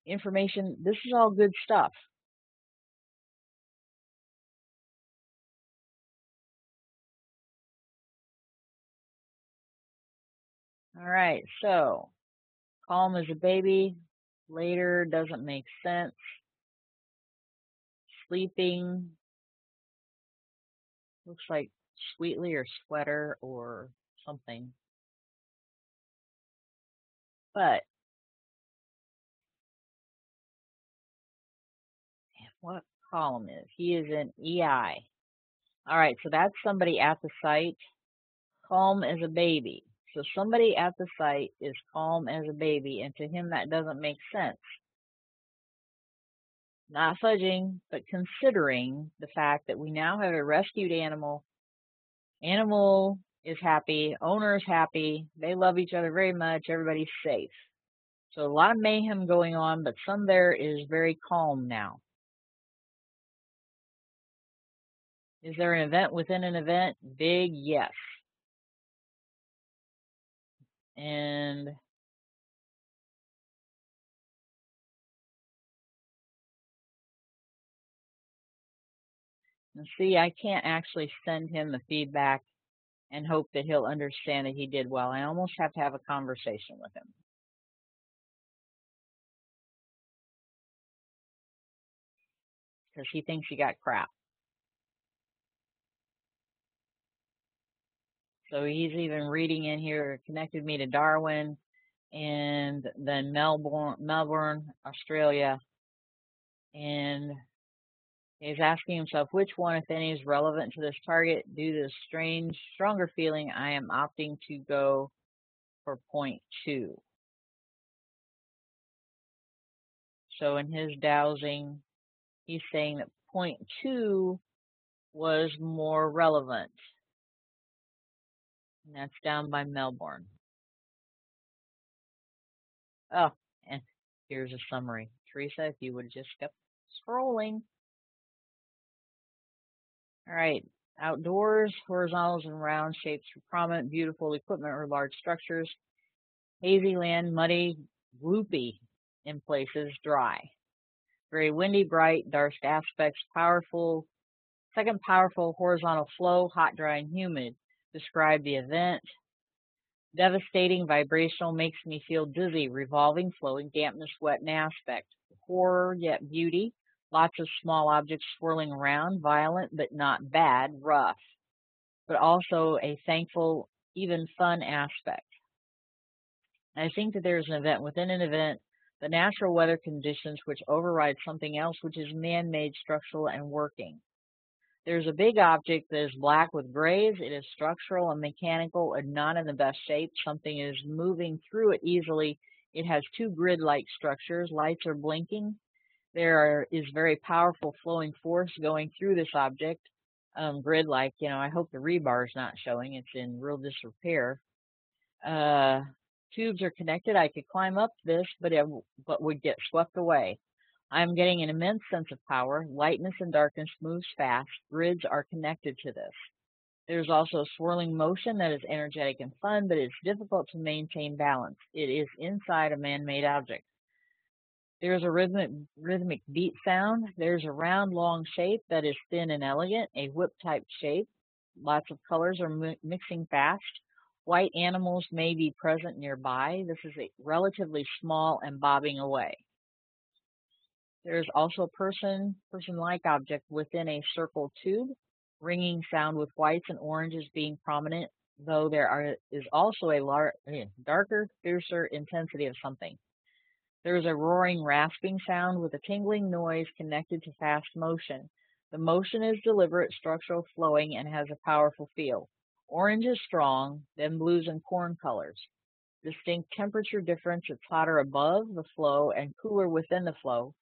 information, this is all good stuff. All right, so calm as a baby, later doesn't make sense. Sleeping, looks like sweetly or sweater or something. But what column is? He is in EI. All right, so that's somebody at the site, calm as a baby. So somebody at the site is calm as a baby, and to him that doesn't make sense. Not fudging, but considering the fact that we now have a rescued animal. Animal is happy, owner is happy, they love each other very much, everybody's safe. So a lot of mayhem going on, but some there is very calm now. Is there an event within an event? Big yes. And And see, I can't actually send him the feedback and hope that he'll understand that he did well. I almost have to have a conversation with him because he thinks he got crap. So he's even reading in here, connected me to Darwin and then Melbourne, Australia. And he's asking himself which one, if any, is relevant to this target. Due to the strange, stronger feeling, I am opting to go for point 2. So in his dowsing, he's saying that point 2 was more relevant. And that's down by Melbourne. Oh, and here's a summary. Teresa, if you would have just kept scrolling. All right. Outdoors, horizontals and round shapes for prominent, beautiful equipment or large structures. Hazy land, muddy, gloopy in places, dry. Very windy, bright, dark aspects, powerful. Second, powerful horizontal flow, hot, dry, and humid. Describe the event. Devastating, vibrational, makes me feel dizzy, revolving, flowing, dampness, wet, and aspect. Horror, yet beauty. Lots of small objects swirling around, violent, but not bad, rough. But also a thankful, even fun aspect. I think that there's an event within an event, the natural weather conditions which override something else which is man-made, structural, and working. There's a big object that is black with grays. It is structural and mechanical and not in the best shape. Something is moving through it easily. It has 2 grid-like structures. Lights are blinking. There is very powerful flowing force going through this object. Grid-like, I hope the rebar is not showing. It's in real disrepair. Tubes are connected. I could climb up this, but would get swept away. I'm getting an immense sense of power. Lightness and darkness moves fast. Grids are connected to this. There's also swirling motion that is energetic and fun, but it's difficult to maintain balance. It is inside a man-made object. There's a rhythmic beat sound. There's a round, long shape that is thin and elegant, a whip-type shape. Lots of colors are mixing fast. White animals may be present nearby. This is a relatively small and bobbing away. There's also a person-like object within a circle tube, ringing sound with whites and oranges being prominent, though there is also a darker, fiercer intensity of something. There is a roaring, rasping sound with a tingling noise connected to fast motion. The motion is deliberate, structural, flowing, and has a powerful feel. Orange is strong, then blues and corn colors. Distinct temperature difference, it's hotter above the flow and cooler within the flow.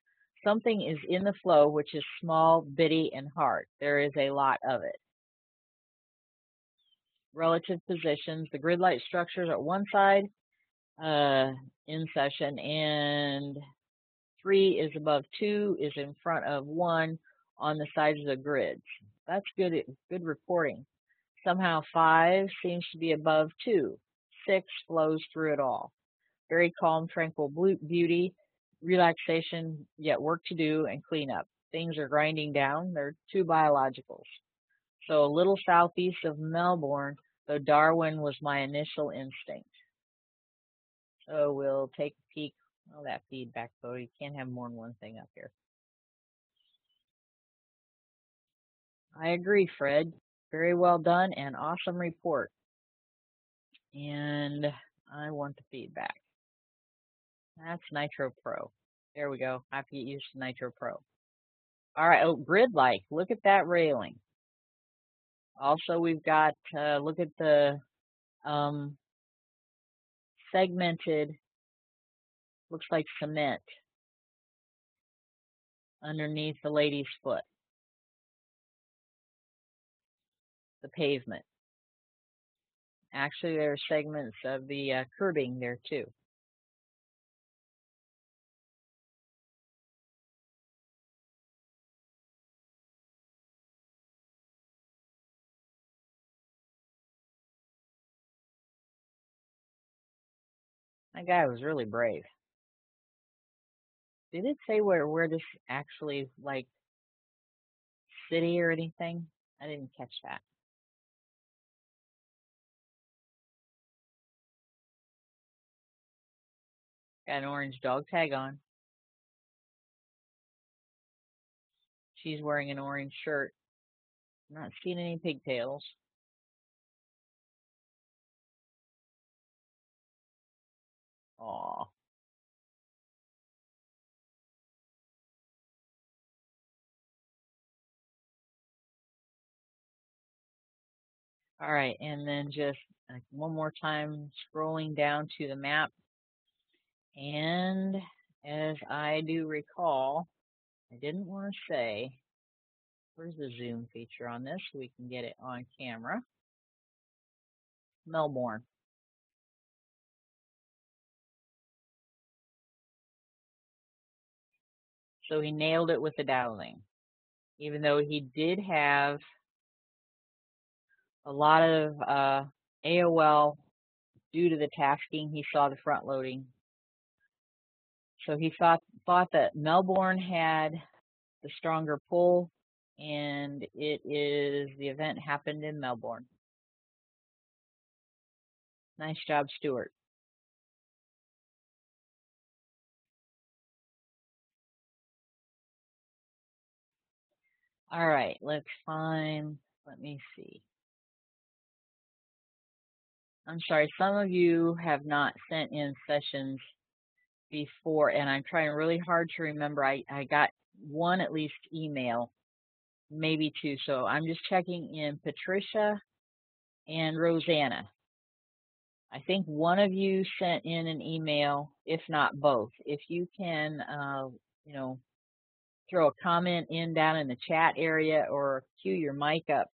Something is in the flow which is small, bitty, and hard. There is a lot of it. Relative positions, the grid-like structures at one side in session, and 3 is above 2, is in front of 1 on the sides of the grids. That's good reporting. Somehow 5 seems to be above 2. 6 flows through it all. Very calm, tranquil beauty, relaxation, yet work to do and clean up. Things are grinding down. They're 2 biologicals. So a little southeast of Melbourne, though Darwin was my initial instinct. So we'll take a peek. Oh, that feedback photo. You can't have more than one thing up here. I agree, Fred. Very well done and awesome report. And I want the feedback. That's Nitro Pro. There we go. I have to get used to Nitro Pro. All right. Oh, grid-like. Look at that railing. Also, we've got, look at the segmented, looks like cement underneath the lady's foot. The pavement. Actually, there are segments of the curbing there too. That guy was really brave. Did it say where this actually like city or anything? I didn't catch that. Got an orange dog tag on. She's wearing an orange shirt. I'm not seeing any pigtails. Aw. All right, and then just one more time scrolling down to the map. And as I do recall, I didn't want to say, where's the zoom feature on this so we can get it on camera? Melbourne. So he nailed it with the dowling, even though he did have a lot of AOL due to the tasking. He saw the front loading. So he thought that Melbourne had the stronger pull, and the event happened in Melbourne. Nice job, Stuart. All right, let me see. I'm sorry, some of you have not sent in sessions before, and I'm trying really hard to remember. I got one at least email, maybe two, so I'm just checking in Patricia and Rosanna. I think one of you sent in an email, if not both. If you can, throw a comment in down in the chat area or cue your mic up,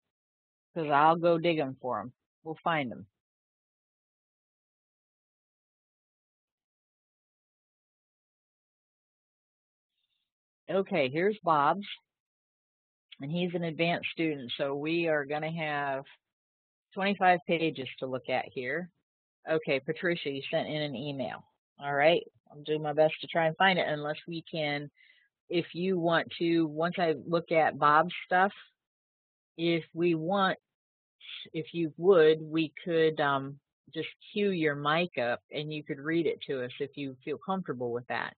because I'll go dig them for them. We'll find them. Okay, here's Bob's, and he's an advanced student, so we are going to have 25 pages to look at here. Okay, Patricia, you sent in an email. All right, I'm doing my best to try and find it, unless we can, if you want to, once I look at Bob's stuff, if you would, we could just cue your mic up and you could read it to us if you feel comfortable with that.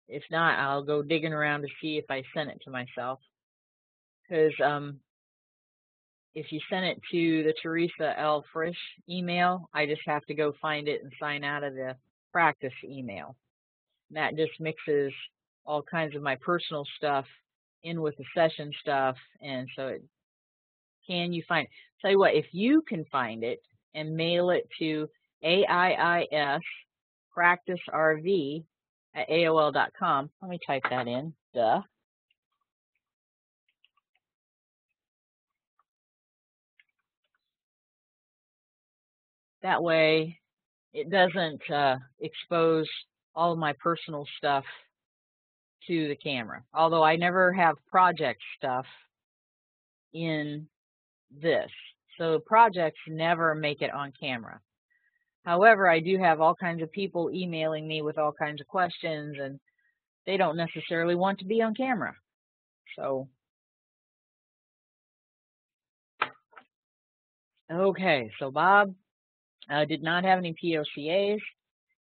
If not, I'll go digging around to see if I sent it to myself. Because if you send it to the Teresa L. Frisch email, I just have to go find it and sign out of the practice email. And that just mixes all kinds of my personal stuff in with the session stuff, and so can you find it? Tell you what, if you can find it and mail it to AIIS Practice RV at AOL.com. Let me type that in. Duh. That way it doesn't expose all of my personal stuff to the camera. Although I never have project stuff in this. So projects never make it on camera. However, I do have all kinds of people emailing me with all kinds of questions, and they don't necessarily want to be on camera. So, okay, so Bob did not have any POCAs.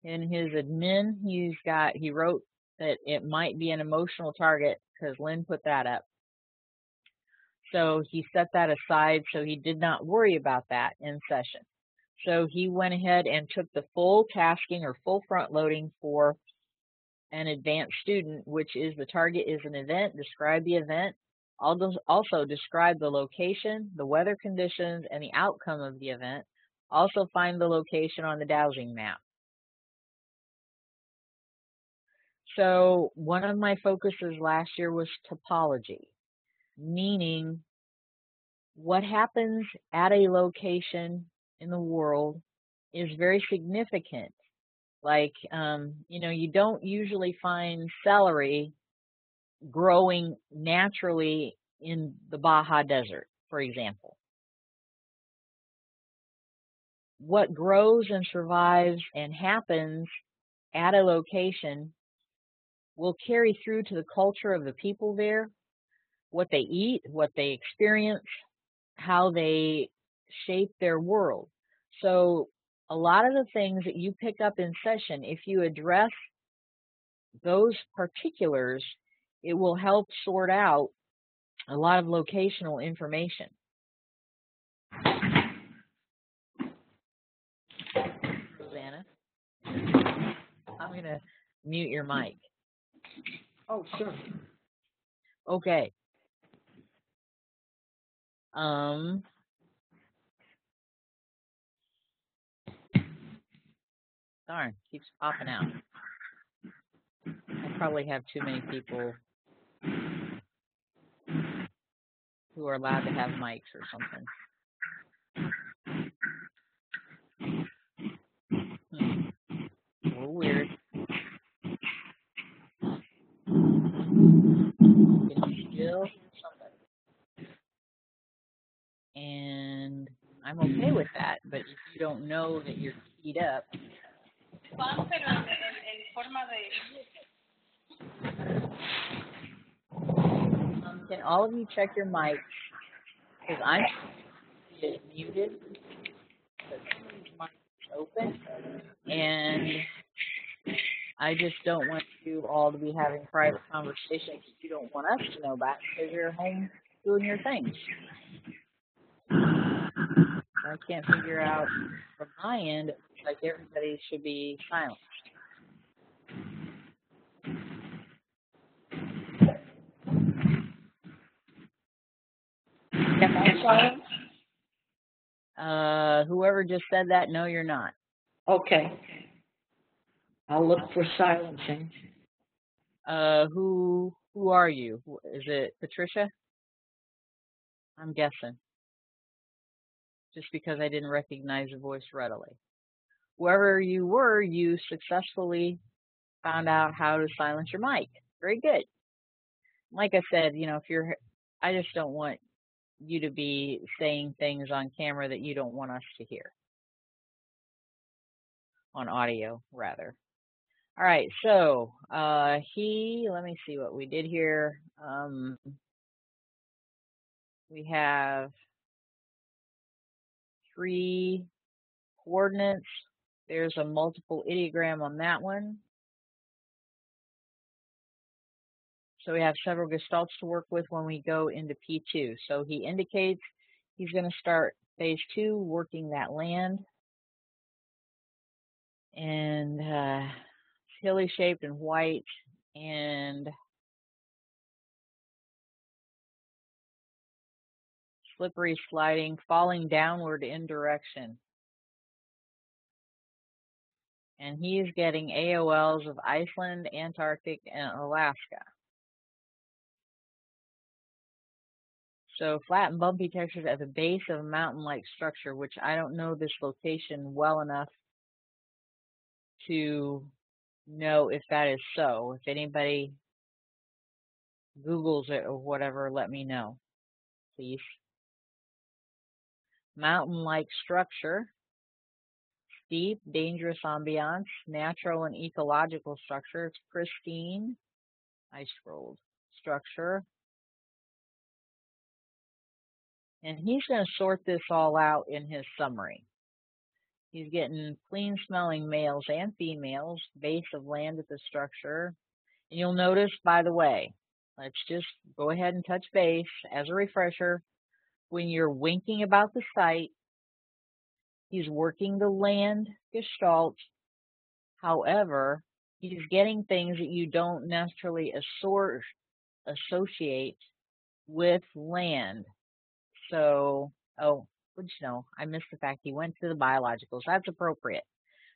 In his admin, he wrote that it might be an emotional target because Lynn put that up. So he set that aside, so he did not worry about that in session. So he went ahead and took the full tasking or full front loading for an advanced student, which is the target is an event, describe the event, also describe the location, the weather conditions, and the outcome of the event. Also find the location on the dowsing map. So one of my focuses last year was topology, meaning what happens at a location in the world is very significant. Like, you don't usually find celery growing naturally in the Baja Desert, for example. What grows and survives and happens at a location will carry through to the culture of the people there, what they eat, what they experience, how they shape their world. So a lot of the things that you pick up in session, if you address those particulars, it will help sort out a lot of locational information. Rosanna, I'm going to mute your mic. Oh, sure. Okay. Darn, keeps popping out. I probably have too many people who are allowed to have mics or something. A little weird. Can you still hear somebody? And I'm okay with that, but if you don't know that you're keyed up. Can all of you check your mics? Because I'm muted, but somebody's mic is open, and I just don't want you all to be having private conversations that you don't want us to know about because you're home doing your things. I can't figure out from my end, it looks like everybody should be silent. Am I silent? Whoever just said that, no, you're not. Okay. I'll look for silencing. Who are you? Is it Patricia? I'm guessing. Just because I didn't recognize your voice readily. Whoever you were, you successfully found out how to silence your mic. Very good. Like I said, I just don't want you to be saying things on camera that you don't want us to hear. On audio, rather. All right, so let me see what we did here. We have 3 coordinates. There's a multiple ideogram on that one. So we have several gestalts to work with when we go into P2. So he indicates he's going to start phase 2, working that land. And hilly shaped and white and slippery sliding, falling downward in direction. And he is getting AOLs of Iceland, Antarctic, and Alaska. So flat and bumpy textures at the base of a mountain-like structure, which I don't know this location well enough to know if that is so. If anybody Googles it or whatever, let me know, please. Mountain-like structure, steep, dangerous ambiance, natural and ecological structure. It's pristine, ice-rolled structure. And he's going to sort this all out in his summary. He's getting clean-smelling males and females, base of land at the structure. And you'll notice, by the way, let's just go ahead and touch base as a refresher. When you're winking about the site, he's working the land gestalt. However, he's getting things that you don't necessarily associate with land. So, I missed the fact he went to the biologicals. That's appropriate.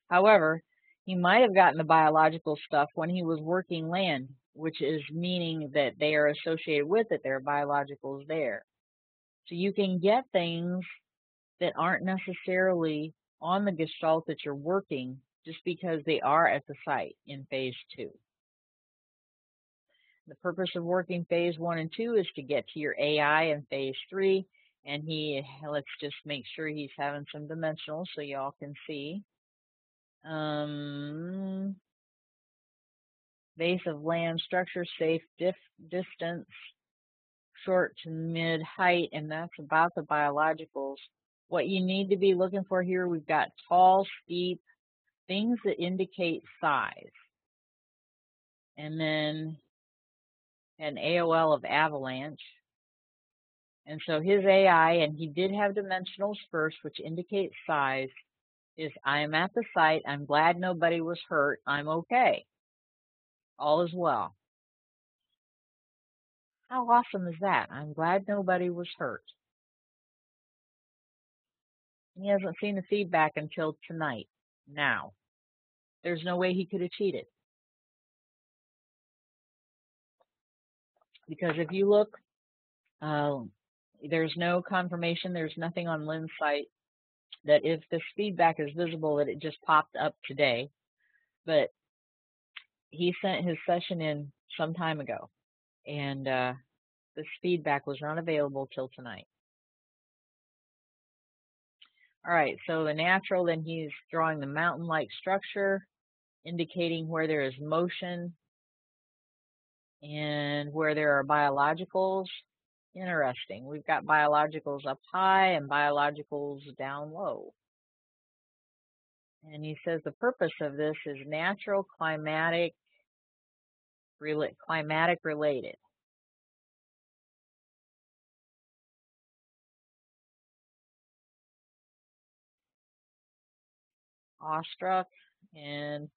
However, he might have gotten the biological stuff when he was working land, which is meaning that they are associated with it. There are biologicals there. So you can get things that aren't necessarily on the gestalt that you're working just because they are at the site in phase 2. The purpose of working phase 1 and 2 is to get to your AI in phase 3. And let's just make sure he's having some dimensionals so y'all can see. Base of land structure, safe distance, short to mid height, and that's about the biologicals. What you need to be looking for here, we've got tall, steep, things that indicate size. And then an AOL of avalanche. And so his AI, and he did have dimensionals first, which indicates size, is I am at the site. I'm glad nobody was hurt. I'm okay. All is well. How awesome is that? I'm glad nobody was hurt. He hasn't seen the feedback until tonight. Now. There's no way he could have cheated. Because if you look, there's no confirmation, there's nothing on Lynn's site that if this feedback is visible, that it just popped up today. But he sent his session in some time ago, and this feedback was not available till tonight. All right, so the natural, then he's drawing the mountain-like structure, indicating where there is motion and where there are biologicals. Interesting. We've got biologicals up high and biologicals down low. And he says the purpose of this is natural climatic related. Awestruck, and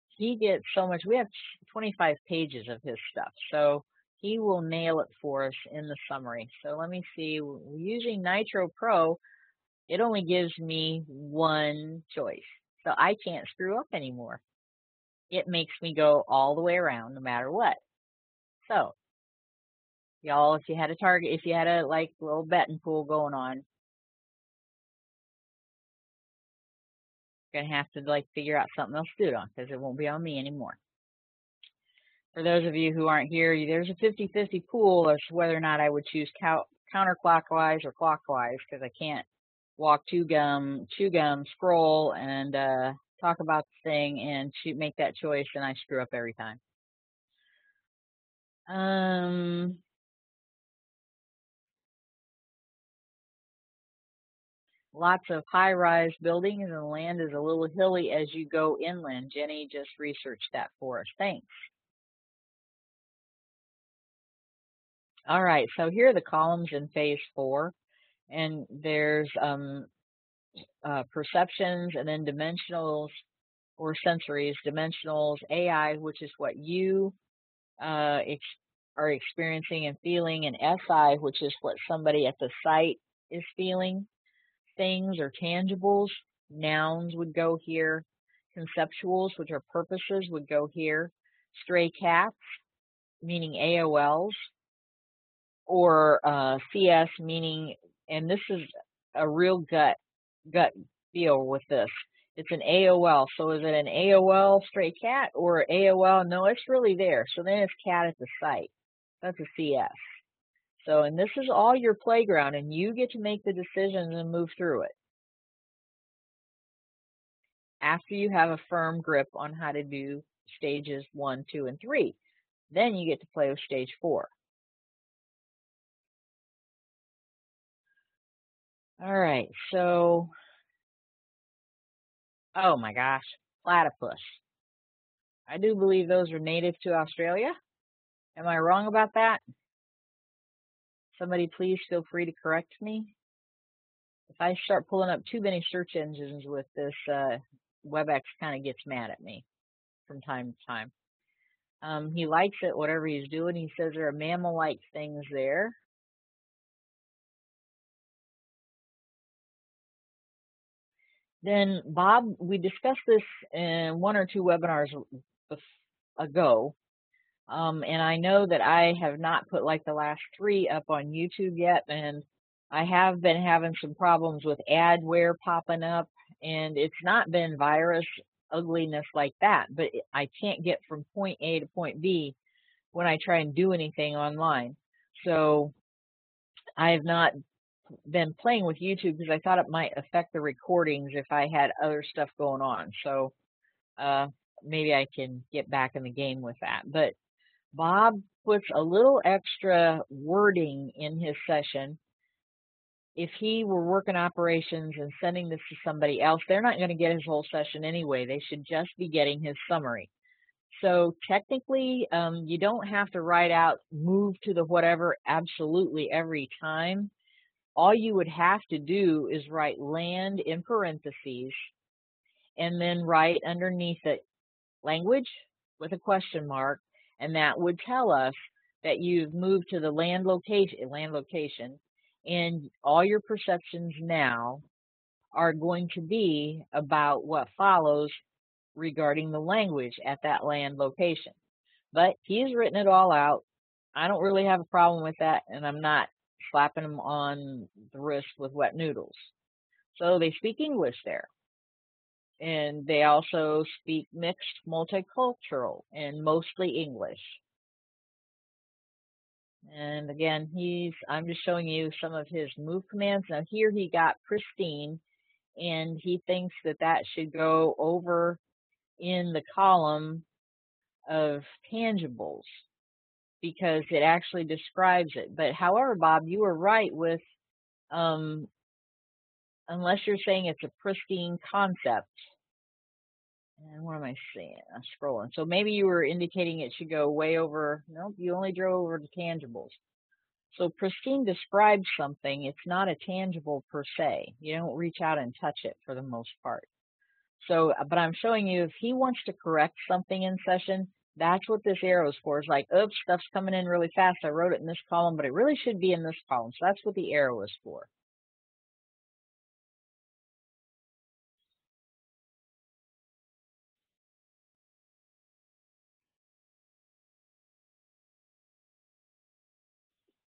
he gets so much. We have 25 pages of his stuff, so he will nail it for us in the summary. So let me see. Using Nitro Pro, it only gives me one choice, so I can't screw up anymore. It makes me go all the way around no matter what. So, y'all, if you had a target, if you had a like little betting pool going on, you're gonna have to like figure out something else to do it on, because it won't be on me anymore. For those of you who aren't here, there's a 50-50 pool as to whether or not I would choose counterclockwise or clockwise, because I can't walk, chew gum, scroll, and talk about the thing and make that choice, and I screw up every time. Lots of high-rise buildings, and the land is a little hilly as you go inland. Jenny just researched that for us. Thanks. All right, so here are the columns in phase 4, and there's perceptions, and then dimensionals or sensories, dimensionals, AI, which is what you are experiencing and feeling, and SI, which is what somebody at the site is feeling. Things or tangibles, nouns would go here. Conceptuals, which are purposes, would go here. Stray cats, meaning AOLs, or CS, meaning, and this is a real gut feel with this. It's an AOL. So is it an AOL stray cat or AOL? No, it's really there. So then it's cat at the site. That's a CS. So, and this is all your playground, and you get to make the decisions and move through it. After you have a firm grip on how to do stages 1, 2, and 3, then you get to play with stage 4. All right, so, oh my gosh, platypus. I do believe those are native to Australia. Am I wrong about that? Somebody please feel free to correct me. If I start pulling up too many search engines with this, WebEx kind of gets mad at me from time to time. He likes it, whatever he's doing. He says there are mammal-like things there. Then, Bob, we discussed this in 1 or 2 webinars ago. And I know that I have not put like the last 3 up on YouTube yet, and I have been having some problems with adware popping up, and it's not been virus ugliness like that, but I can't get from point A to point B when I try and do anything online. So I have not been playing with YouTube because I thought it might affect the recordings if I had other stuff going on. So maybe I can get back in the game with that. But Bob puts a little extra wording in his session. If he were working operations and sending this to somebody else, they're not going to get his whole session anyway. They should just be getting his summary. So technically, you don't have to write out move to the whatever absolutely every time. All you would have to do is write land in parentheses and then write underneath it language with a question mark, and that would tell us that you've moved to the land location, and all your perceptions now are going to be about what follows regarding the language at that land location. But he's written it all out. I don't really have a problem with that, and I'm not slapping him on the wrist with wet noodles. So they speak English there. And they also speak mixed multicultural and mostly English. And again, I'm just showing you some of his move commands. Now here he got pristine, and he thinks that that should go over in the column of tangibles because it actually describes it. But however, Bob, you were right with, unless you're saying it's a pristine concept. And what am I seeing? I'm scrolling. So maybe you were indicating it should go way over. Nope, you only drove over the tangibles. So pristine describes something. It's not a tangible per se. You don't reach out and touch it for the most part. So, but I'm showing you if he wants to correct something in session, that's what this arrow is for. It's like, oops, stuff's coming in really fast. I wrote it in this column, but it really should be in this column. So that's what the arrow is for.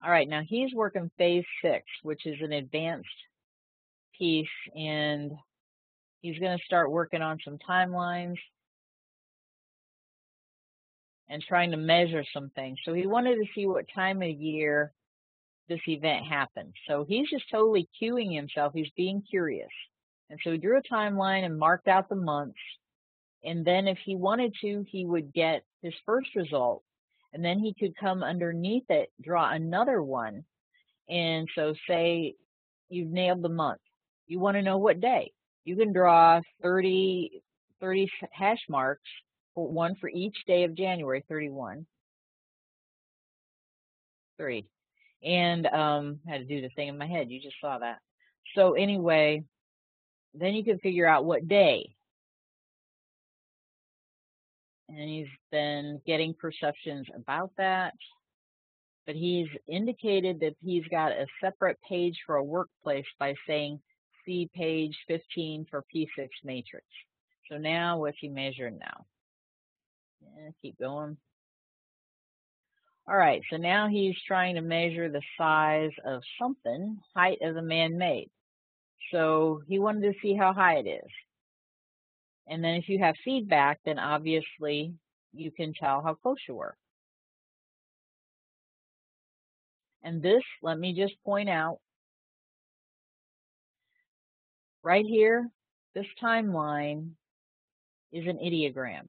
All right, now he's working phase 6, which is an advanced piece, and he's going to start working on some timelines and trying to measure some things. So he wanted to see what time of year this event happened. So he's just totally cueing himself. He's being curious. And so he drew a timeline and marked out the months. And then if he wanted to, he would get his first result. And then he could come underneath it, draw another one. And so say you've nailed the month. You want to know what day. You can draw 30 hash marks, one for each day of January, 31. 3. And had to do the thing in my head. You just saw that. So anyway, then you can figure out what day. And he's been getting perceptions about that. But he's indicated that he's got a separate page for a workplace by saying, see page 15 for P6 matrix. So now what's he measuring now? Yeah, keep going. All right, so now he's trying to measure the size of something, height of the man-made. So he wanted to see how high it is. And then if you have feedback, then obviously you can tell how close you were. And this, let me just point out, right here, this timeline is an ideogram.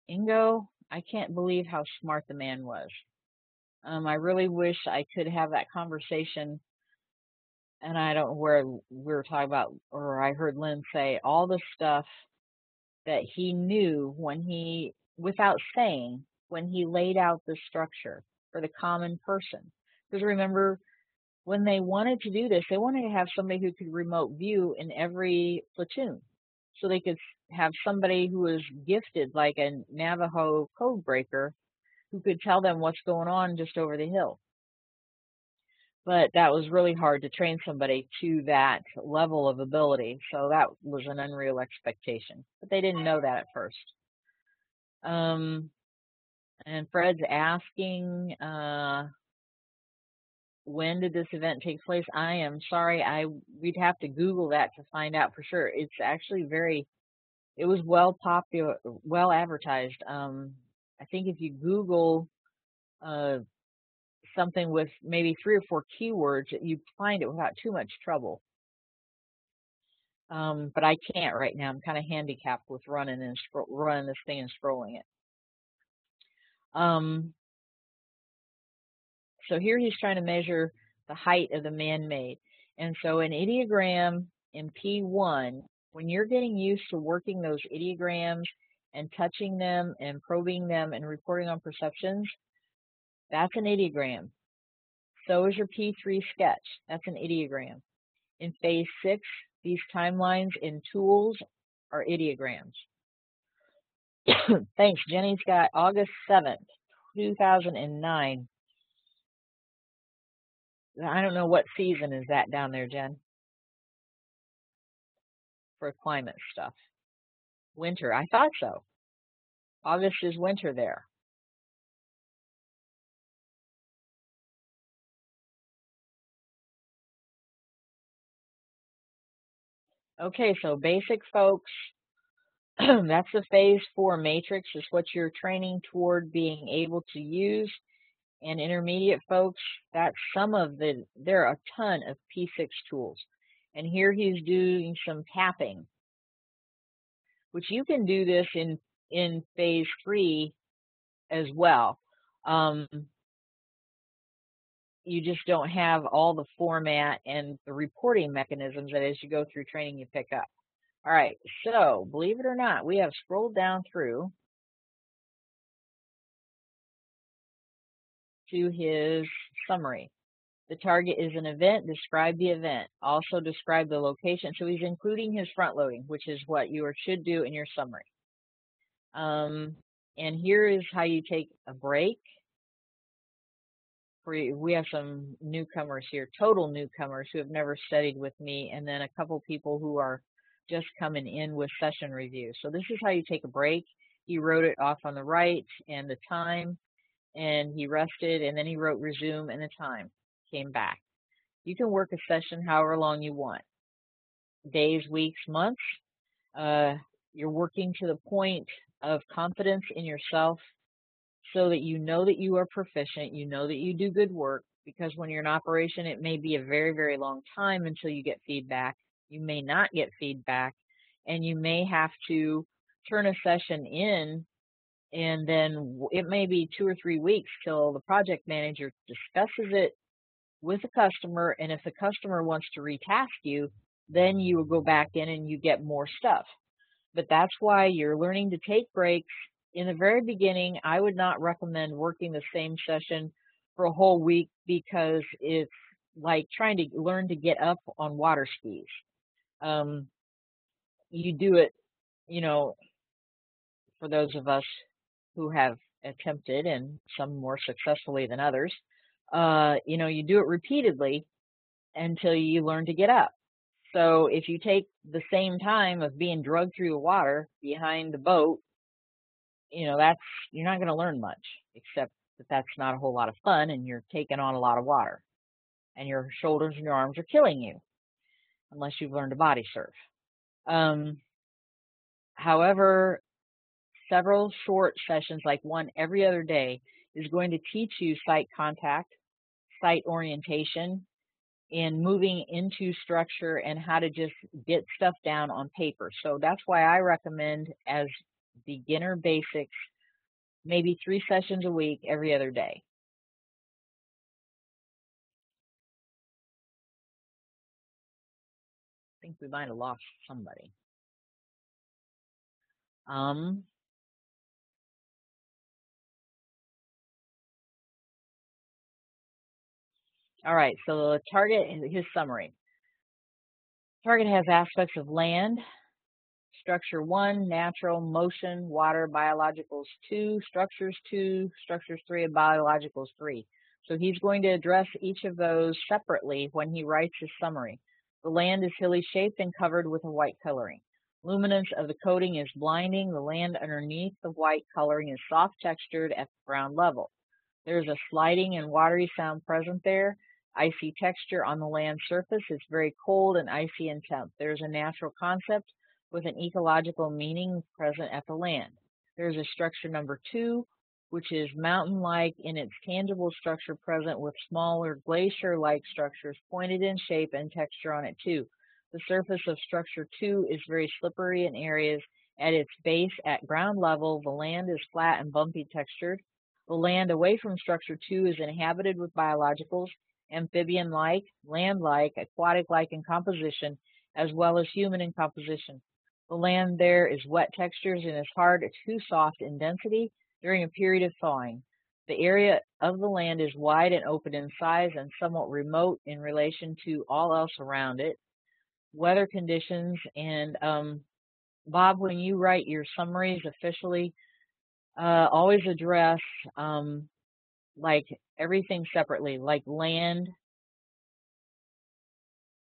Ingo, I can't believe how smart the man was. I really wish I could have that conversation. And I don't know where we were talking about, or I heard Lynn say all the stuff that he knew when he, without saying, when he laid out the structure for the common person. Because remember, when they wanted to do this, they wanted to have somebody who could remote view in every platoon. So they could have somebody who was gifted, like a Navajo code breaker, who could tell them what's going on just over the hill. But that was really hard to train somebody to that level of ability. So that was an unreal expectation. But they didn't know that at first. And Fred's asking, when did this event take place? I am sorry. We'd have to Google that to find out for sure. It's actually it was well advertised. I think if you Google something with maybe 3 or 4 keywords, you find it without too much trouble. But I can't right now. I'm kind of handicapped with running this thing and scrolling it. So here he's trying to measure the height of the man-made. And so an ideogram in P1, when you're getting used to working those ideograms and touching them and probing them and reporting on perceptions, that's an ideogram. So is your P3 sketch. That's an ideogram. In phase 6, these timelines in tools are ideograms. Thanks. Jenny's got August 7th, 2009. I don't know what season is that down there, Jen, for climate stuff. Winter. I thought so. August is winter there. Okay, so basic folks, that's the phase 4 matrix, is what you're training toward being able to use. And intermediate folks, that's there are a ton of P6 tools. And here he's doing some tapping, which you can do this in phase 3 as well. You just don't have all the format and the reporting mechanisms that as you go through training you pick up. All right, so believe it or not, we have scrolled down through to his summary. The target is an event, describe the event. Also describe the location. So he's including his front loading, which is what you should do in your summary. And here is how you take a break. We have some newcomers here, total newcomers who have never studied with me, and then a couple people who are just coming in with session review. So this is how you take a break. He wrote it off on the right and the time, and he rested, and then he wrote resume and the time, came back. You can work a session however long you want, days, weeks, months. You're working to the point of confidence in yourself so that you know that you are proficient, you know that you do good work, because when you're in operation, it may be a very, very long time until you get feedback. You may not get feedback, and you may have to turn a session in, and then it may be 2 or 3 weeks till the project manager discusses it with the customer, and if the customer wants to retask you, then you will go back in and you get more stuff. But that's why you're learning to take breaks. In the very beginning, I would not recommend working the same session for a whole week, because it's like trying to learn to get up on water skis. You do it, for those of us who have attempted, and some more successfully than others, you do it repeatedly until you learn to get up. So if you take the same time of being drugged through the water behind the boat, you're not going to learn much, except that that's not a whole lot of fun, and you're taking on a lot of water, and your shoulders and your arms are killing you, unless you've learned to body surf. However, several short sessions, like one every other day, is going to teach you sight contact, sight orientation, and moving into structure, and how to just get stuff down on paper. So that's why I recommend, as beginner basics, maybe 3 sessions a week, every other day. I think we might have lost somebody. All right, so the target, his summary. Target has aspects of land, structure 1, natural, motion, water, biologicals 2, structures 2, structures 3, and biologicals 3. So he's going to address each of those separately when he writes his summary. The land is hilly shaped and covered with a white coloring. Luminance of the coating is blinding. The land underneath the white coloring is soft textured at the ground level. There is a sliding and watery sound present there. Icy texture on the land surface. It's very cold and icy in temp. There is a natural concept with an ecological meaning present at the land. There is a structure number 2, which is mountain-like in its tangible structure present, with smaller glacier-like structures pointed in shape and texture on it too. The surface of structure 2 is very slippery in areas. At its base, at ground level, the land is flat and bumpy textured. The land away from structure 2 is inhabited with biologicals, amphibian-like, land-like, aquatic-like in composition, as well as human in composition. The land there is wet textures and is hard to soft in density during a period of thawing. The area of the land is wide and open in size and somewhat remote in relation to all else around it. Weather conditions and Bob, when you write your summaries officially, always address like everything separately. Like land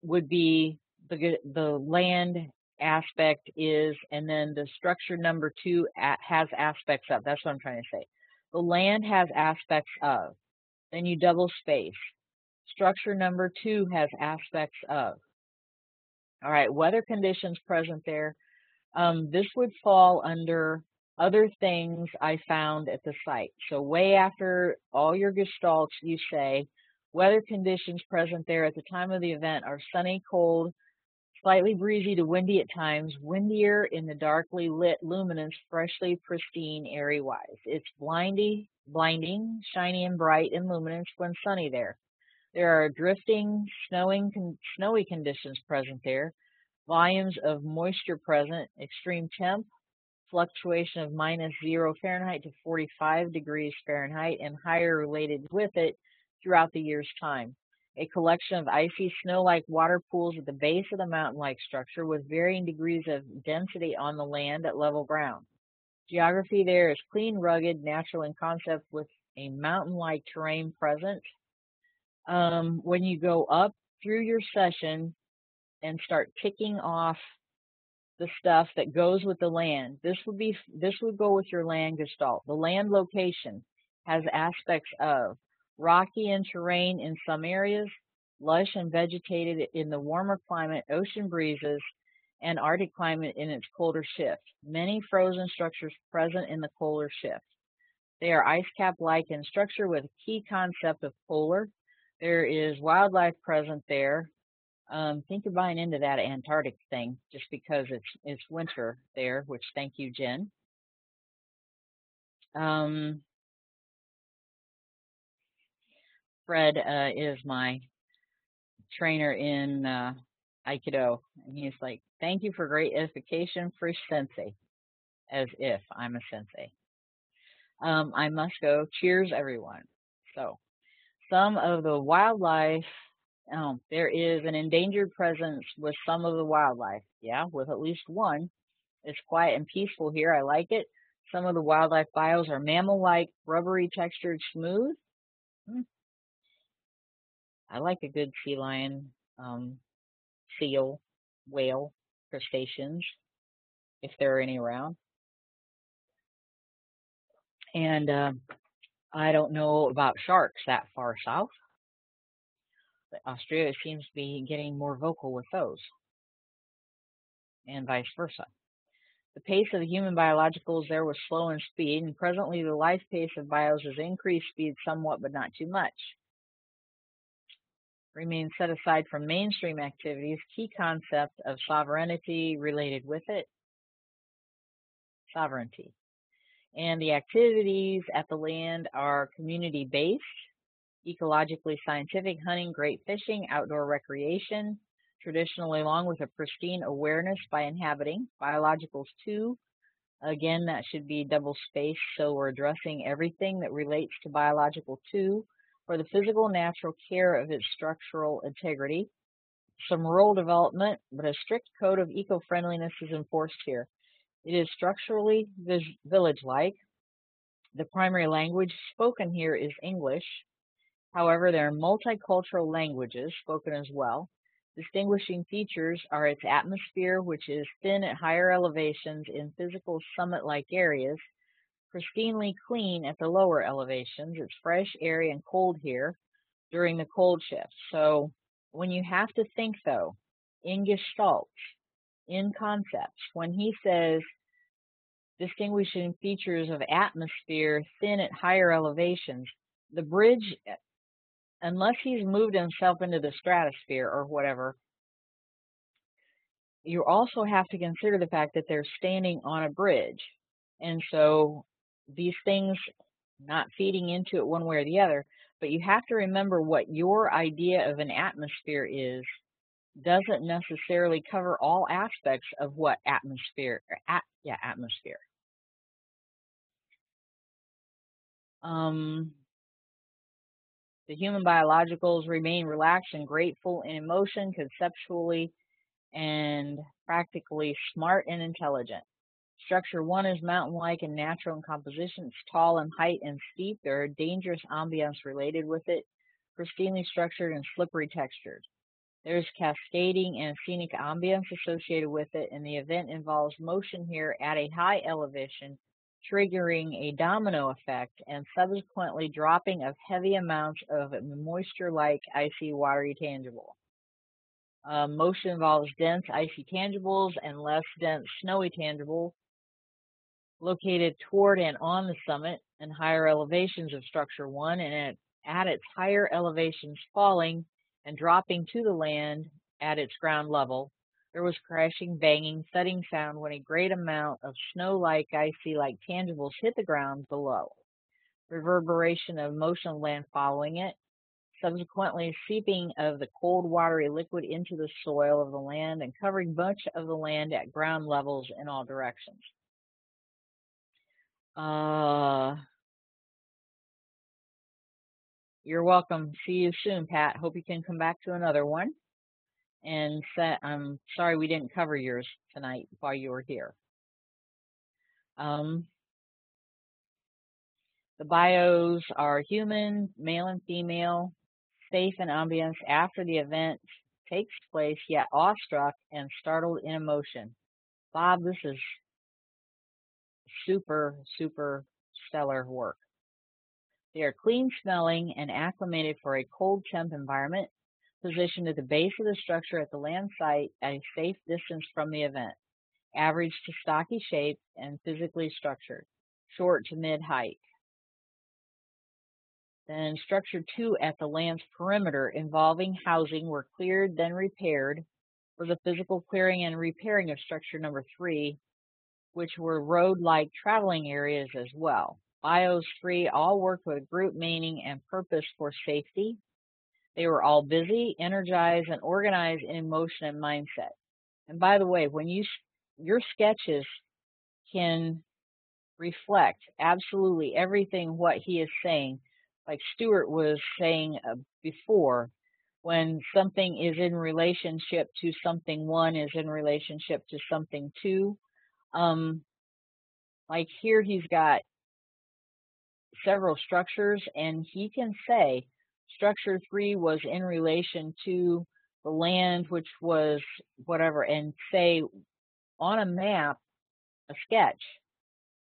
would be the land aspect is, and then the structure number 2 has aspects of. That's what I'm trying to say. The land has aspects of. Then you double space. Structure number 2 has aspects of. All right, weather conditions present there. This would fall under other things I found at the site. So way after all your gestalts, you say, weather conditions present there at the time of the event are sunny, cold, slightly breezy to windy at times, windier in the darkly lit, luminous, freshly pristine, airy-wise. It's blinding, shiny and bright and luminous when sunny there. There are drifting, snowy conditions present there, volumes of moisture present, extreme temp, fluctuation of -0 Fahrenheit to 45 degrees Fahrenheit, and higher related with it throughout the year's time. A collection of icy snow-like water pools at the base of the mountain-like structure with varying degrees of density on the land at level ground. Geography there is clean, rugged, natural in concept with a mountain-like terrain present. When you go up through your session and start ticking off the stuff that goes with the land, this would go with your land gestalt. The land location has aspects of rocky in terrain in some areas, lush and vegetated in the warmer climate, ocean breezes, and Arctic climate in its colder shift. Many frozen structures present in the polar shift. They are ice cap-like in structure with a key concept of polar. There is wildlife present there. Think of buying into that Antarctic thing just because it's winter there, which thank you, Jen. Fred is my trainer in Aikido, and he's like, thank you for great edification, Frisch Sensei, as if I'm a sensei. I must go. Cheers, everyone. So, some of the wildlife, there is an endangered presence with some of the wildlife. Yeah, with at least one. It's quiet and peaceful here. I like it. Some of the wildlife bios are mammal-like, rubbery textured, smooth. I like a good sea lion, seal, whale, crustaceans, if there are any around. And I don't know about sharks that far south, but Australia seems to be getting more vocal with those, and vice versa. The pace of the human biologicals there was slow in speed, and presently the life pace of bios has increased speed somewhat, but not too much. Remains set aside from mainstream activities, key concept of sovereignty related with it, sovereignty. And the activities at the land are community-based, ecologically scientific, hunting, great fishing, outdoor recreation, traditionally along with a pristine awareness by inhabiting. Biologicals 2, again, that should be double spaced, so we're addressing everything that relates to biological 2 for the physical natural care of its structural integrity. Some rural development, but a strict code of eco-friendliness is enforced here. It is structurally village-like. The primary language spoken here is English. However, there are multicultural languages spoken as well. Distinguishing features are its atmosphere, which is thin at higher elevations in physical summit-like areas, pristinely clean at the lower elevations. It's fresh, airy, and cold here during the cold shift. So when you have to think, though, in gestalts, in concepts, when he says distinguishing features of atmosphere thin at higher elevations, the bridge, unless he's moved himself into the stratosphere or whatever, you also have to consider the fact that they're standing on a bridge. And so these things not feeding into it one way or the other, but you have to remember what your idea of an atmosphere is doesn't necessarily cover all aspects of what atmosphere, atmosphere. The human biologicals remain relaxed and grateful in emotion, conceptually and practically smart and intelligent. Structure 1 is mountain-like and natural in composition. It's tall in height and steep. There are dangerous ambience related with it, pristinely structured and slippery textured. There's cascading and scenic ambience associated with it, and the event involves motion here at a high elevation, triggering a domino effect and subsequently dropping of heavy amounts of moisture-like icy watery tangible. Motion involves dense icy tangibles and less dense snowy tangibles located toward and on the summit and higher elevations of structure 1, and at its higher elevations falling and dropping to the land at its ground level. There was crashing, banging, thudding sound when a great amount of snow-like, icy-like tangibles hit the ground below. Reverberation of motion of land following it, subsequently seeping of the cold, watery liquid into the soil of the land and covering much of the land at ground levels in all directions. You're welcome. See you soon, Pat. Hope you can come back to another one. And I'm sorry we didn't cover yours tonight while you were here. The bios are human, male and female, safe and ambience after the event takes place, yet awestruck and startled in emotion. Bob, this is super, super stellar work. They are clean smelling and acclimated for a cold temp environment, positioned at the base of the structure at the land site at a safe distance from the event, average to stocky shape and physically structured, short to mid height. Then structure 2 at the land's perimeter involving housing were cleared, then repaired, for the physical clearing and repairing of structure number 3, which were road-like traveling areas as well. Bios 3 all worked with group meaning and purpose for safety. They were all busy, energized, and organized in emotion and mindset. And by the way, when your sketches can reflect absolutely everything what he is saying, like Stuart was saying before, when something is in relationship to something 1 is in relationship to something 2. Like here he's got several structures, and he can say structure 3 was in relation to the land, which was whatever, and say on a map, a sketch,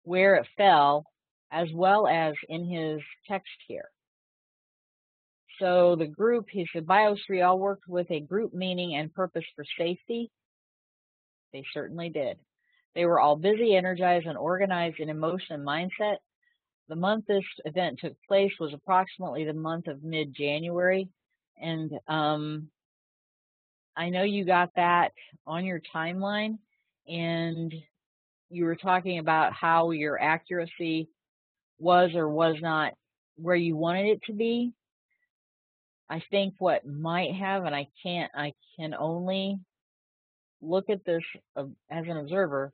where it fell, as well as in his text here. So the group, he said, Bios 3 all worked with a group meaning and purpose for safety. They certainly did. They were all busy, energized, and organized in emotion and mindset. The month this event took place was approximately the month of mid-January, and I know you got that on your timeline, and you were talking about how your accuracy was or was not where you wanted it to be. I think what might have, and I can only look at this as an observer,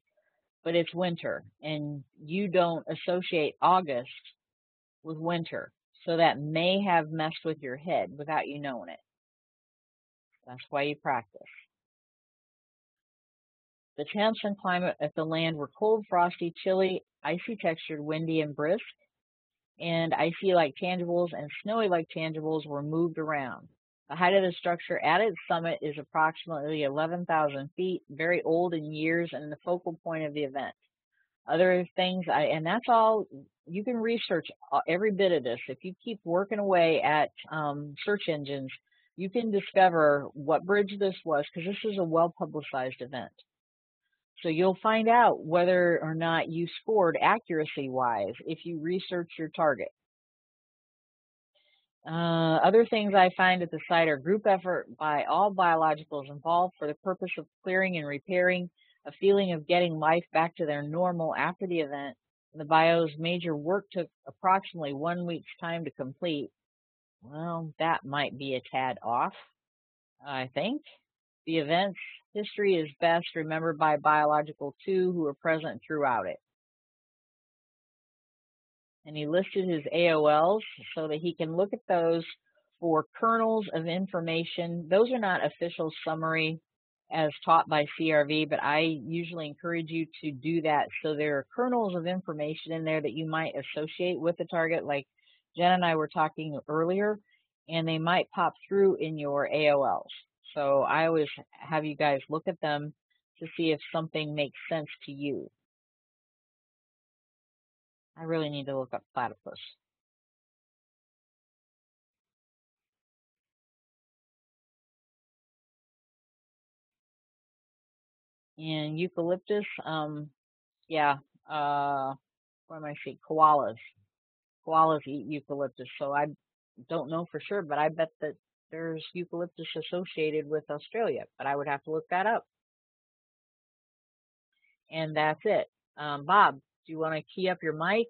but it's winter, and you don't associate August with winter. So that may have messed with your head without you knowing it. That's why you practice. The temps and climate at the land were cold, frosty, chilly, icy textured, windy, and brisk, and icy-like tangibles and snowy-like tangibles were moved around. The height of the structure at its summit is approximately 11,000 feet, very old in years, and the focal point of the event. Other things, and that's all, you can research every bit of this. If you keep working away at search engines, you can discover what bridge this was, because this is a well-publicized event. So you'll find out whether or not you scored accuracy-wise if you research your target. Other things I find at the site are group effort by all biologicals involved for the purpose of clearing and repairing, a feeling of getting life back to their normal after the event, The bio's major work took approximately 1 week's time to complete. Well, that might be a tad off, I think. The event's history is best remembered by biological 2 who were present throughout it. And he listed his AOLs so that he can look at those for kernels of information. Those are not official summary as taught by CRV, but I usually encourage you to do that. So there are kernels of information in there that you might associate with the target, like Jen and I were talking earlier, and they might pop through in your AOLs. So I always have you guys look at them to see if something makes sense to you. I really need to look up platypus. And eucalyptus, yeah, what am I saying? Koalas. Koalas eat eucalyptus, so I don't know for sure, but I bet that there's eucalyptus associated with Australia, but I would have to look that up. And that's it. Bob, do you want to key up your mic?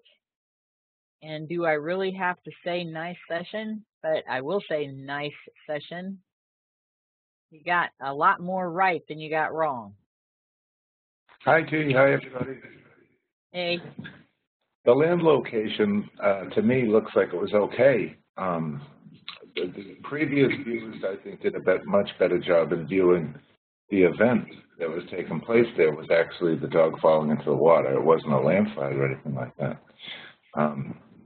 And do I really have to say nice session? But I will say nice session. You got a lot more right than you got wrong. Hi, T. Hi, everybody. Hey. The land location, to me, looks like it was okay. The previous viewers, I think, did a much better job in viewing the event that was taking place there was actually the dog falling into the water. It wasn't a landslide or anything like that.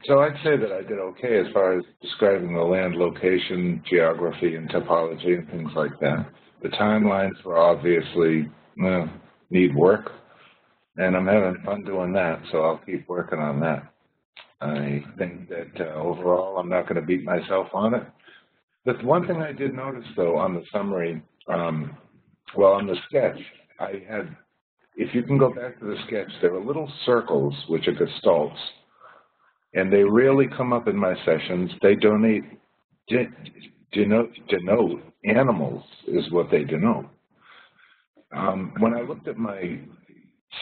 So I'd say that I did okay as far as describing the land location, geography, and topology and things like that. The timelines were obviously need work, and I'm having fun doing that, so I'll keep working on that. I think that overall I'm not going to beat myself on it. The one thing I did notice, though, on the summary, well, on the sketch, I had, if you can go back to the sketch, there are little circles, which are gestalts, and they really come up in my sessions. They denote animals is what they denote. When I looked at my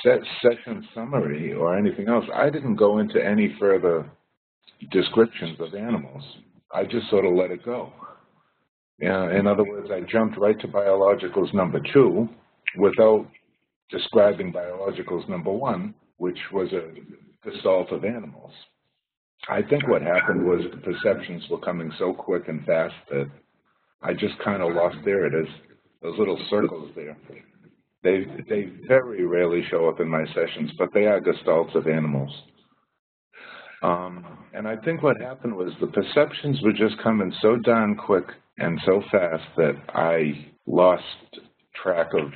session summary or anything else, I didn't go into any further descriptions of animals. I just sort of let it go. In other words, I jumped right to biologicals number 2 without describing biologicals number 1, which was a gestalt of animals. I think what happened was the perceptions were coming so quick and fast that I just kind of lost, there it is, those little circles there. They very rarely show up in my sessions, but they are gestalts of animals. And I think what happened was the perceptions were just coming so darn quick and so fast that I lost track of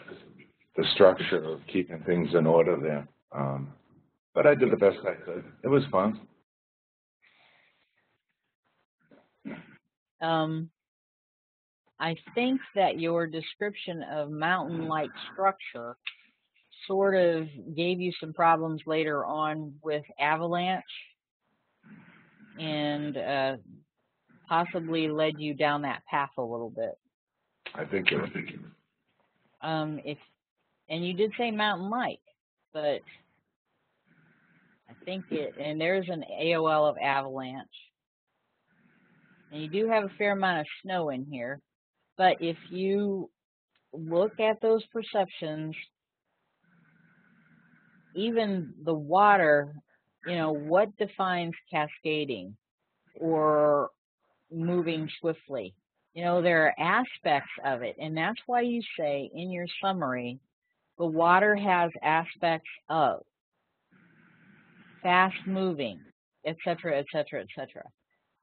the structure of keeping things in order there. But I did the best I could. It was fun. I think that your description of mountain-like structure sort of gave you some problems later on with avalanche and possibly led you down that path a little bit. I think you're right. And you did say mountain-like, but I think and there's an AOL of avalanche. And you do have a fair amount of snow in here. But if you look at those perceptions, even the water, what defines cascading or moving swiftly? There are aspects of it, and that's why you say in your summary, the water has aspects of fast moving, etc., etc., etc.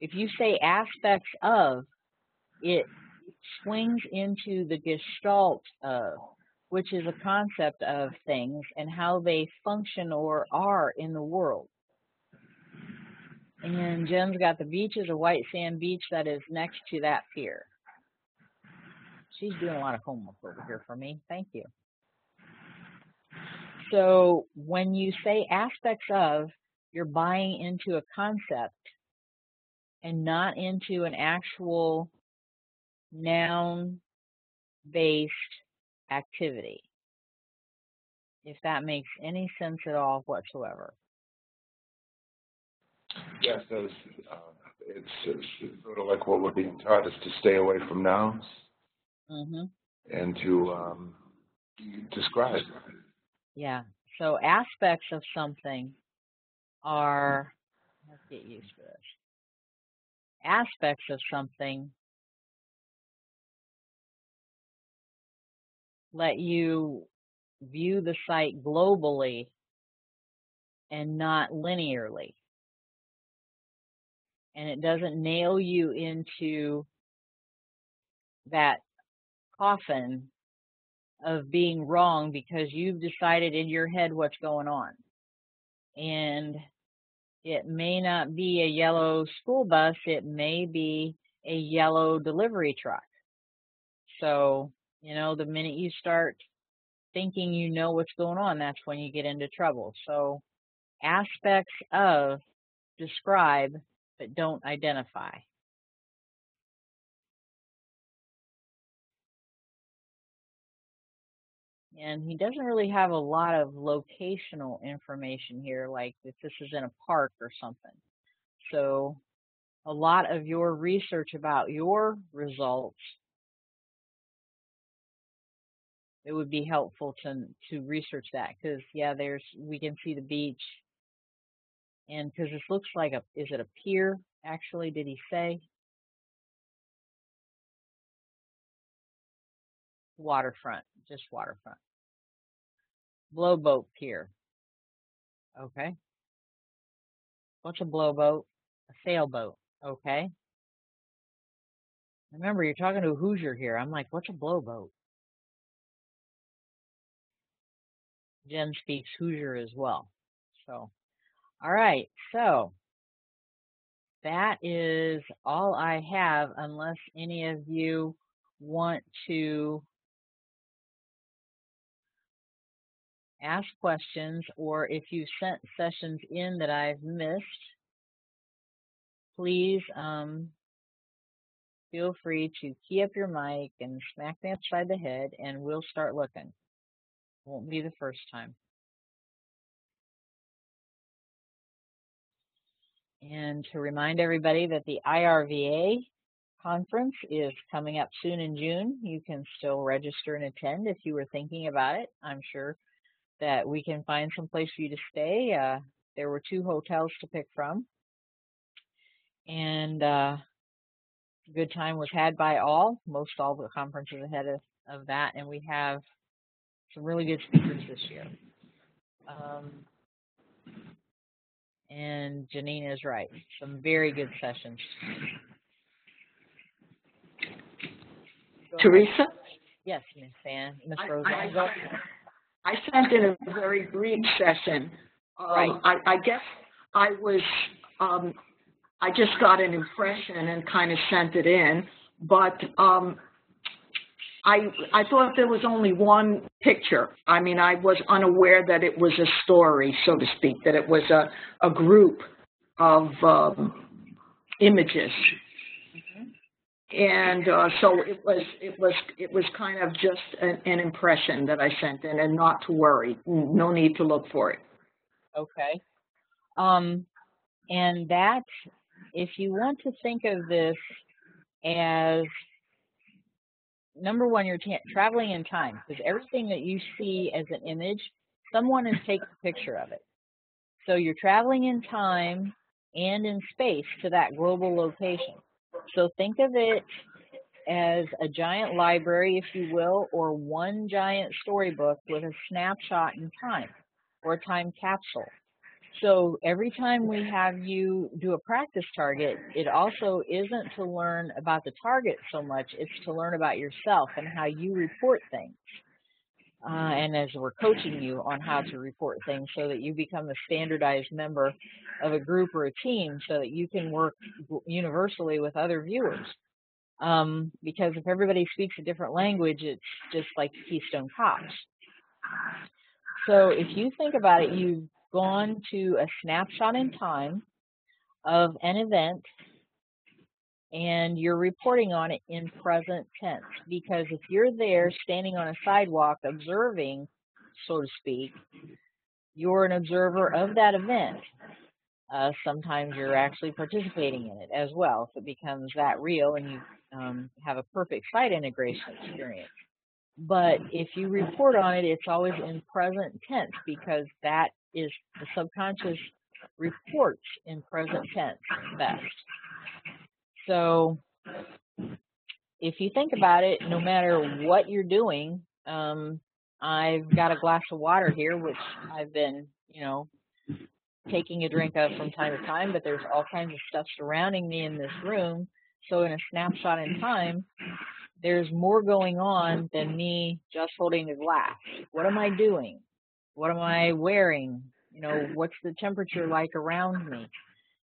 If you say aspects of, it swings into the gestalt of, which is a concept of things and how they function or are in the world. And Jen's got the beach is a white sand beach that is next to that pier. She's doing a lot of homework over here for me. Thank you. So when you say aspects of, you're buying into a concept and not into an actual noun-based activity, if that makes any sense at all whatsoever. Yes, it's sort of like what we're being taught is to stay away from nouns Mm-hmm. and to describe. Yeah. So aspects of something are, let's get used to this. Aspects of something let you view the site globally and not linearly. And it doesn't nail you into that coffin of being wrong because you've decided in your head what's going on. And it may not be a yellow school bus, it may be a yellow delivery truck. So, the minute you start thinking you know what's going on, that's when you get into trouble. So, aspects of describe but don't identify. And he doesn't really have a lot of locational information here, like if this is in a park or something. So a lot of your research about your results, it would be helpful to research that because, yeah, we can see the beach. And because this looks like is it a pier, actually, did he say? Waterfront, just waterfront. Blowboat pier. Okay. What's a blowboat? A sailboat. Okay. Remember, you're talking to a Hoosier here. I'm like, what's a blowboat? Jen speaks Hoosier as well. So, all right. So that is all I have, unless any of you want to ask questions, or if you sent sessions in that I've missed, please feel free to key up your mic and smack me upside the head, and we'll start looking. Won't be the first time. And to remind everybody that the IRVA conference is coming up soon in June. You can still register and attend if you were thinking about it. I'm sure that we can find some place for you to stay. There were 2 hotels to pick from. And a good time was had by all. Most all the conferences ahead of that. And we have some really good speakers this year. And Janine is right. Some very good sessions. Teresa? Yes, Miss I Roseanne. sent in a very brief session. Right. I guess I was, I just got an impression and kind of sent it in, but I thought there was only one picture. I mean, I was unaware that it was a story, so to speak, that it was a group of images. And so it was kind of just an impression that I sent in, and not to worry. No need to look for it. Okay. And that, if you want to think of this as, number one, you're traveling in time, because everything that you see as an image, someone has taken a picture of it. So you're traveling in time and in space to that global location. So think of it as a giant library, if you will, or one giant storybook with a snapshot in time, or a time capsule. So every time we have you do a practice target, it also isn't to learn about the target so much, it's to learn about yourself and how you report things. And as we're coaching you on how to report things so that you become a standardized member of a group or a team so that you can work universally with other viewers. Because if everybody speaks a different language, it's just like Keystone Cops. So if you think about it, you've gone to a snapshot in time of an event, and you're reporting on it in present tense. Because if you're there standing on a sidewalk observing, so to speak, you're an observer of that event. sometimes you're actually participating in it as well, if it becomes that real and you have a perfect site integration experience. But if you report on it, it's always in present tense because that is the subconscious reports in present tense best. So if you think about it, no matter what you're doing, I've got a glass of water here, which I've been, taking a drink of from time to time, but there's all kinds of stuff surrounding me in this room. So in a snapshot in time, there's more going on than me just holding a glass. What am I doing? What am I wearing? What's the temperature like around me?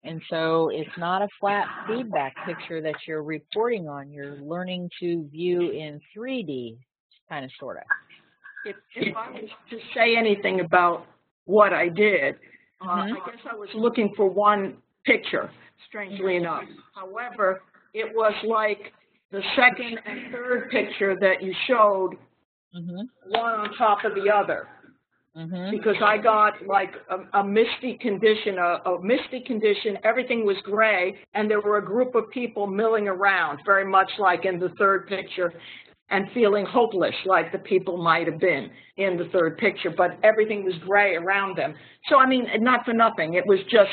And so it's not a flat feedback picture that you're reporting on. You're learning to view in 3D, kind of, sort of. If I was to say anything about what I did, I guess I was looking for one picture, strangely enough. However, it was like the second and third picture that you showed, one on top of the other. Because I got like a misty condition, everything was gray, and there were a group of people milling around, very much like in the third picture, and feeling hopeless, like the people might have been in the third picture, but everything was gray around them. So, I mean, not for nothing. It was just,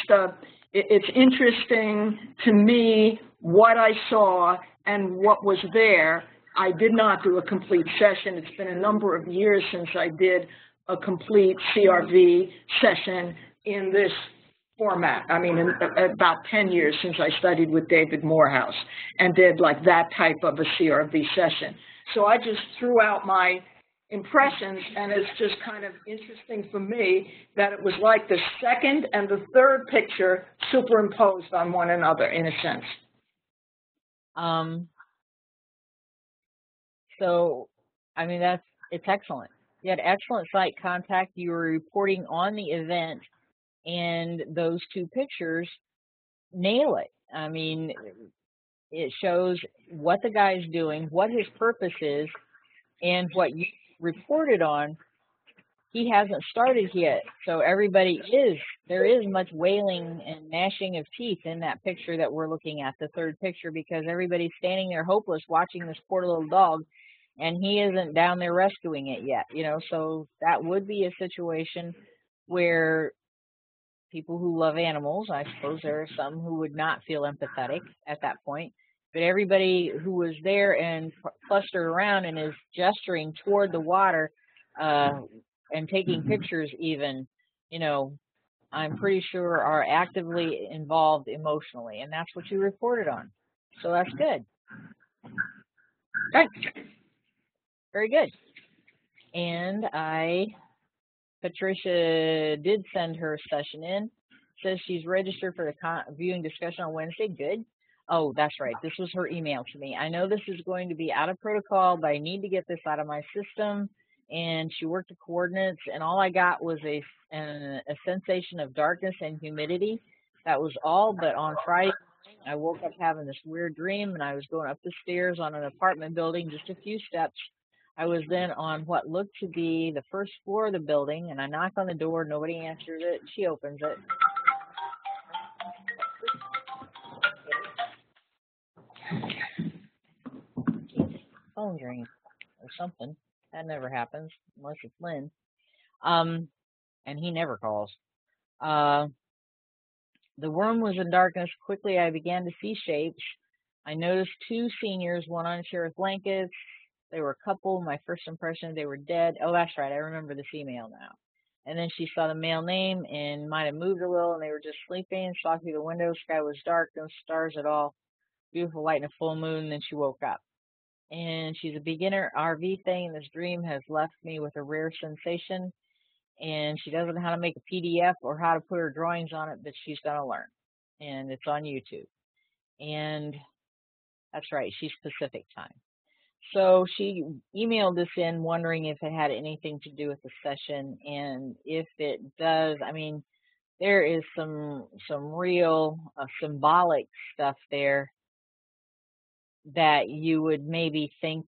it's interesting to me what I saw and what was there. I did not do a complete session. It's been a number of years since I did a complete CRV session in this format. I mean, about 10 years since I studied with David Morehouse and did like that type of a CRV session. So I just threw out my impressions, and it's just kind of interesting for me that it was like the second and the third picture superimposed on one another in a sense. So, I mean, it's excellent. You had excellent site contact. You were reporting on the event, and those two pictures nail it. I mean, it shows what the guy's doing, what his purpose is, and what you reported on. He hasn't started yet, so there is much wailing and gnashing of teeth in that picture that we're looking at, the third picture, because everybody's standing there hopeless watching this poor little dog, and he isn't down there rescuing it yet, so that would be a situation where people who love animals, I suppose there are some who would not feel empathetic at that point, but everybody who was there and clustered around and is gesturing toward the water, and taking pictures even, I'm pretty sure are actively involved emotionally, and that's what you reported on. So that's good. Thanks. Very good. And Patricia did send her session in. Says she's registered for the viewing discussion on Wednesday. Good. Oh, that's right. This was her email to me. I know this is going to be out of protocol, but I need to get this out of my system. And she worked the coordinates, and all I got was a sensation of darkness and humidity. That was all. But on Friday, I woke up having this weird dream, and I was going up the stairs on an apartment building, just a few steps. I was then on what looked to be the first floor of the building, and I knocked on the door. Nobody answered it. She opens it. Phone's ringing or something. That never happens unless it's Lynn. And he never calls. The room was in darkness. Quickly, I began to see shapes. I noticed two seniors, one on sheriff blankets. They were a couple. My first impression, they were dead. Oh, that's right. I remember this email now. And then she saw the male name and might have moved a little, and they were just sleeping. Saw through the window. Sky was dark, no stars at all. Beautiful light and a full moon. And then she woke up. And she's a beginner RV thing, and this dream has left me with a rare sensation. And she doesn't know how to make a PDF or how to put her drawings on it, but she's going to learn. And it's on YouTube. And that's right, she's Pacific time. So she emailed us in wondering if it had anything to do with the session. And if it does, I mean, there is some real symbolic stuff there that you would maybe think,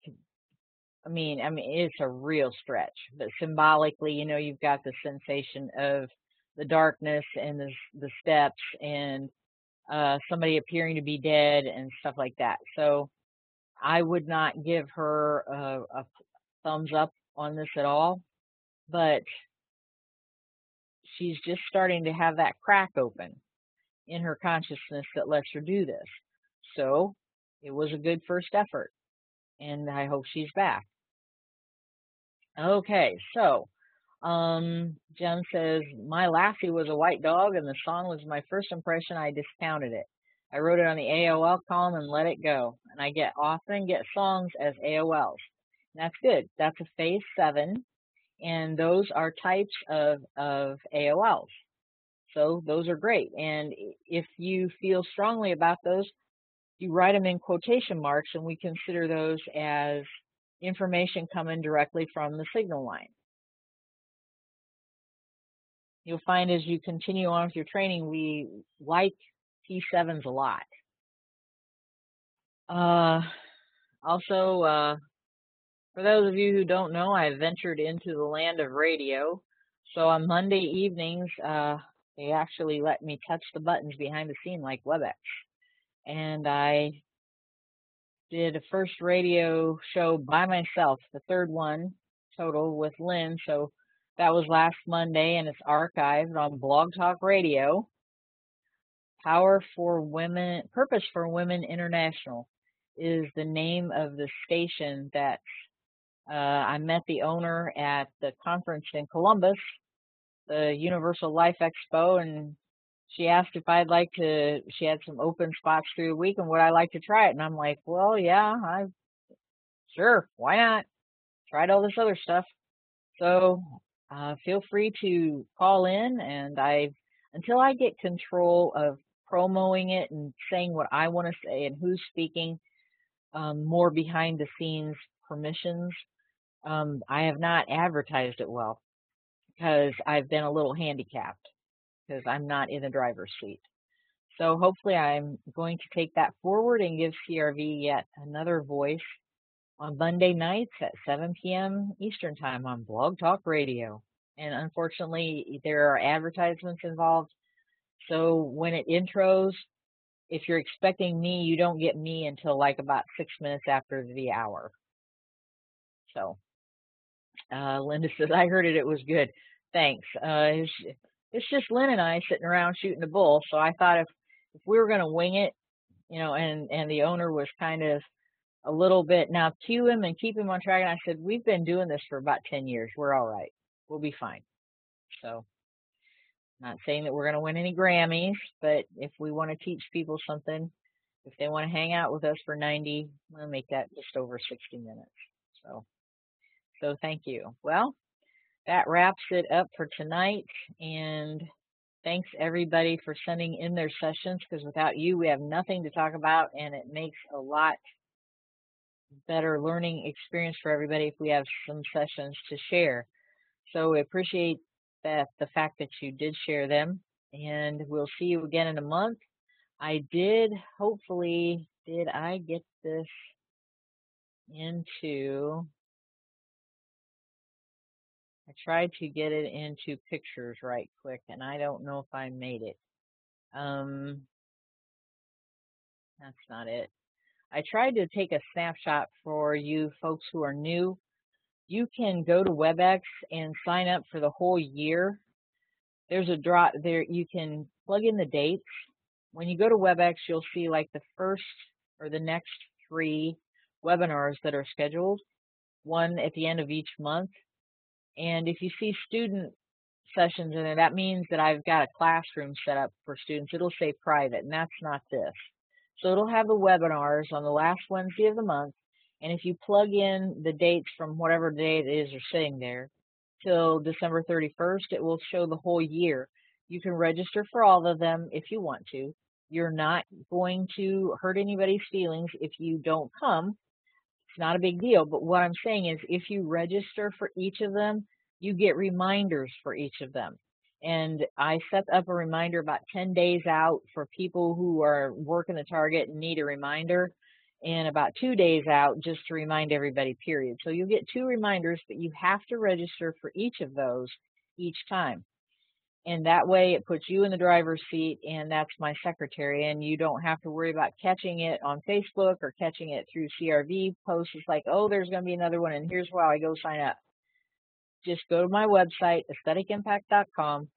I mean, it's a real stretch, but symbolically, you've got the sensation of the darkness and the steps and somebody appearing to be dead and stuff like that. So I would not give her a thumbs up on this at all, but she's just starting to have that crack open in her consciousness that lets her do this. So it was a good first effort, and I hope she's back. Okay, so Jen says, my Lassie was a white dog, and the song was my first impression. I discounted it. I wrote it on the AOL column and let it go. And I often get songs as AOLs. And that's good. That's a phase 7, and those are types of AOLs. So those are great. And if you feel strongly about those, you write them in quotation marks, and we consider those as information coming directly from the signal line. You'll find as you continue on with your training, we like P7s a lot. Also, for those of you who don't know, I ventured into the land of radio. So on Monday evenings, they actually let me touch the buttons behind the scene like WebEx. And I did a first radio show by myself, the third one total with Lynn. So that was last Monday, and it's archived on Blog Talk Radio. Purpose for Women International is the name of the station that I met the owner at the conference in Columbus, the Universal Life Expo, and she asked if I'd like to, she had some open spots through the week, and would I like to try it? And I'm like, well, yeah, sure, why not? Tried all this other stuff. So feel free to call in, and until I get control of promoting it and saying what I want to say and who's speaking, more behind the scenes permissions, I have not advertised it well because I've been a little handicapped because I'm not in the driver's seat. So hopefully I'm going to take that forward and give CRV yet another voice on Monday nights at 7 p.m. Eastern Time on Blog Talk Radio. And unfortunately, there are advertisements involved. So when it intros, if you're expecting me, you don't get me until like about 6 minutes after the hour. So Linda says, I heard it was good. Thanks. It's just Lynn and I sitting around shooting the bull. So I thought if we were going to wing it, and the owner was kind of a little bit, now cue him and keep him on track. And I said, we've been doing this for about 10 years. We're all right. We'll be fine. So not saying that we're going to win any Grammys, but if we want to teach people something, if they want to hang out with us for 90, we'll make that just over 60 minutes. So thank you. Well, that wraps it up for tonight. And thanks everybody for sending in their sessions, because without you, we have nothing to talk about, and it makes a lot better learning experience for everybody if we have some sessions to share. So we appreciate the fact that you did share them, and we'll see you again in a month. I get this into, I tried to get it into pictures right quick, and I don't know if I made it. That's not it. I tried to take a snapshot for you folks who are new. You can go to WebEx and sign up for the whole year. There's a drop there. You can plug in the dates. When you go to WebEx, you'll see like the first or the next 3 webinars that are scheduled, one at the end of each month. And if you see student sessions in there, that means that I've got a classroom set up for students. It'll say private, and that's not this. So it'll have the webinars on the last Wednesday of the month. And if you plug in the dates from whatever day it is you're sitting there till December 31st, it will show the whole year. You can register for all of them if you want to. You're not going to hurt anybody's feelings if you don't come. It's not a big deal. But what I'm saying is if you register for each of them, you get reminders for each of them. And I set up a reminder about 10 days out for people who are working the target and need a reminder, and about 2 days out just to remind everybody, period. So you'll get 2 reminders, but you have to register for each of those each time. And that way it puts you in the driver's seat, and that's my secretary, and you don't have to worry about catching it on Facebook or catching it through CRV posts. It's like, oh, there's going to be another one, and here's how I go sign up. Just go to my website, aestheticimpact.com,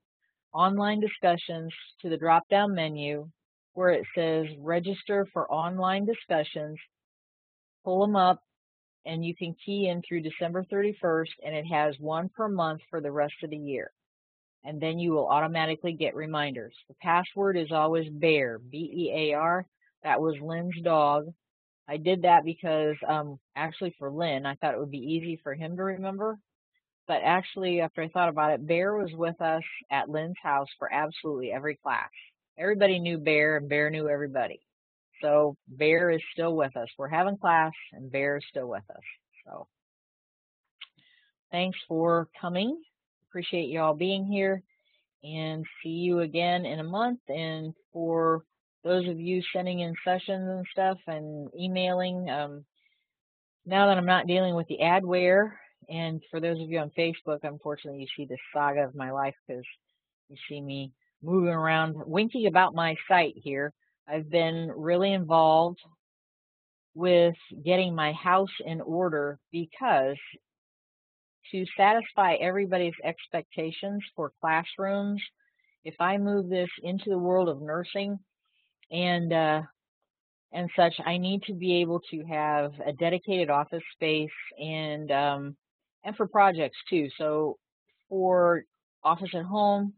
online discussions, to the drop-down menu where it says register for online discussions. Pull them up, and you can key in through December 31st, and it has one per month for the rest of the year. And then you will automatically get reminders. The password is always BEAR, B-E-A-R. That was Lynn's dog. I did that because, actually for Lynn, I thought it would be easy for him to remember. But actually, after I thought about it, Bear was with us at Lynn's house for absolutely every class. Everybody knew Bear, and Bear knew everybody. So Bear is still with us. We're having class, and Bear is still with us. So thanks for coming. Appreciate you all being here, and see you again in a month. And for those of you sending in sessions and stuff and emailing, now that I'm not dealing with the adware, and for those of you on Facebook, unfortunately, you see this saga of my life because you see me moving around, winking about my site here. I've been really involved with getting my house in order because to satisfy everybody's expectations for classrooms, if I move this into the world of nursing and such, I need to be able to have a dedicated office space and for projects too. So for office at home,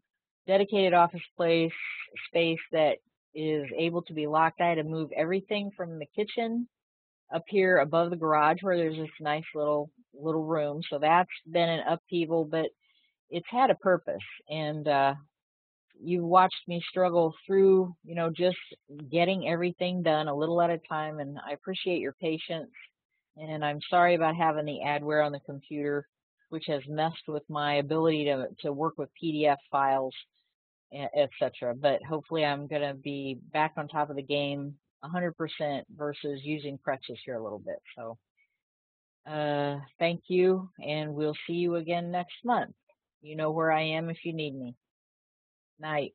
dedicated office space that is able to be locked. I had to move everything from the kitchen up here above the garage where there's this nice little room. So that's been an upheaval, but it's had a purpose. And you've watched me struggle through, just getting everything done a little at a time, and I appreciate your patience. And I'm sorry about having the adware on the computer, which has messed with my ability to work with PDF files, etc. But hopefully I'm going to be back on top of the game 100% versus using crutches here a little bit. So thank you, and we'll see you again next month. You know where I am if you need me. Night.